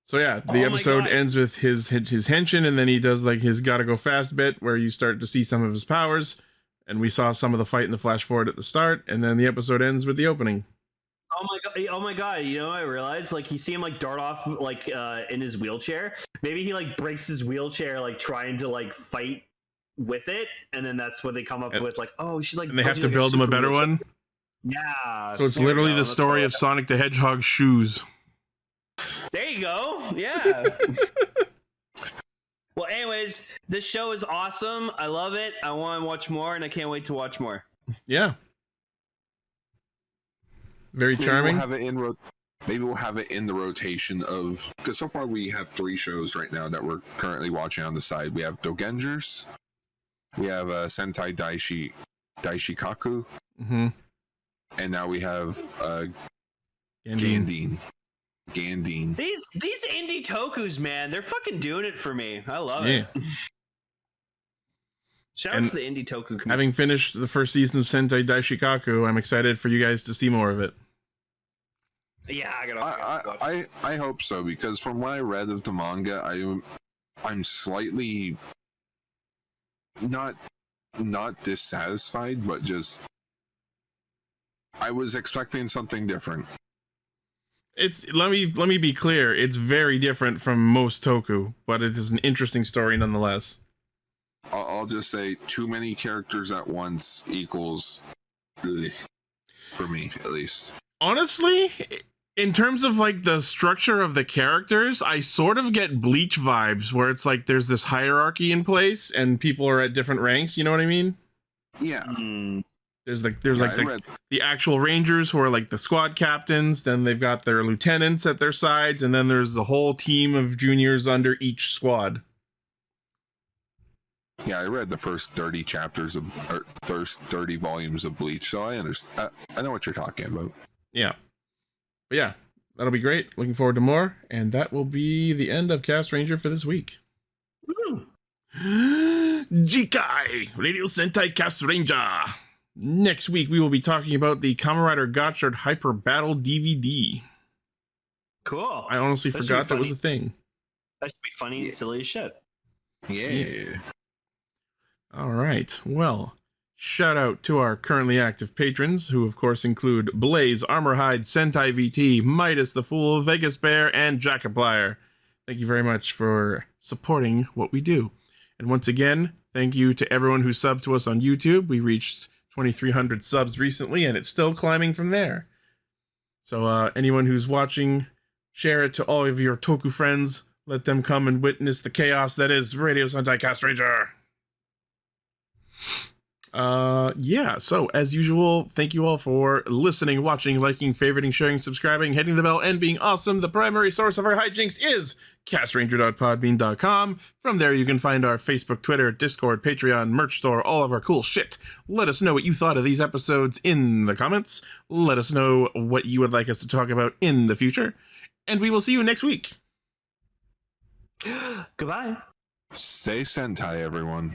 So yeah, the episode ends with his henshin, and then he does like his gotta go fast bit where you start to see some of his powers, and we saw some of the fight in the flash forward at the start, and then the episode ends with the opening. Oh my god, you know, I realized, like, you see him like dart off like in his wheelchair. Maybe he like breaks his wheelchair like trying to like fight with it, and then that's what they come up with, like, oh, she's like, and they have to build him a better one. Yeah. So it's literally the story of Sonic the Hedgehog's shoes. There you go. Yeah. Well, anyways, this show is awesome. I love it. I want to watch more, and I can't wait to watch more. Yeah. Very charming. Maybe we'll have it in the rotation of, because so far we have 3 shows right now that we're currently watching on the side. We have Dogengers, we have Sentai Daishikaku, and now we have Gandeen. These indie tokus, man, they're fucking doing it for me. I love it. Shout out to the indie toku community. Having finished the first season of Sentai Daishikaku, I'm excited for you guys to see more of it. Yeah, I hope so, because from what I read of the manga, I'm slightly not dissatisfied, but just I was expecting something different. Let me be clear, it's very different from most toku, but it is an interesting story nonetheless. I'll just say too many characters at once equals ugh, for me, at least. Honestly, in terms of like the structure of the characters, I sort of get Bleach vibes, where it's like there's this hierarchy in place and people are at different ranks, you know what I mean? Yeah. There's the actual rangers who are like the squad captains, then they've got their lieutenants at their sides, and then there's the whole team of juniors under each squad. Yeah, I read the first 30 chapters of, or first 30 volumes of Bleach, so I understand. I know what you're talking about. Yeah. But yeah, that'll be great. Looking forward to more, and that will be the end of Castranger for this week. Jikai, Radio Sentai Castranger. Next week, we will be talking about the Kamen Rider Gotchard Hyper Battle DVD. Cool. I honestly forgot that was a thing. That should be funny and silly as shit. Yeah. All right. Well, shout out to our currently active patrons, who of course include Blaze, Armorhide, Sentai VT, Midas the Fool, Vegas Bear, and Jackaplier. Thank you very much for supporting what we do. And once again, thank you to everyone who subbed to us on YouTube. We reached 2,300 subs recently, and it's still climbing from there. So anyone who's watching, share it to all of your Toku friends. Let them come and witness the chaos that is Radio Sentai Castranger. Yeah, so as usual, thank you all for listening, watching, liking, favoriting, sharing, subscribing, hitting the bell, and being awesome. The primary source of our hijinks is castranger.podbean.com. From there you can find our Facebook, Twitter, Discord, Patreon, merch store, all of our cool shit. Let us know what you thought of these episodes in the comments. Let us know what you would like us to talk about in the future, and we will see you next week. Goodbye. Stay Sentai, everyone.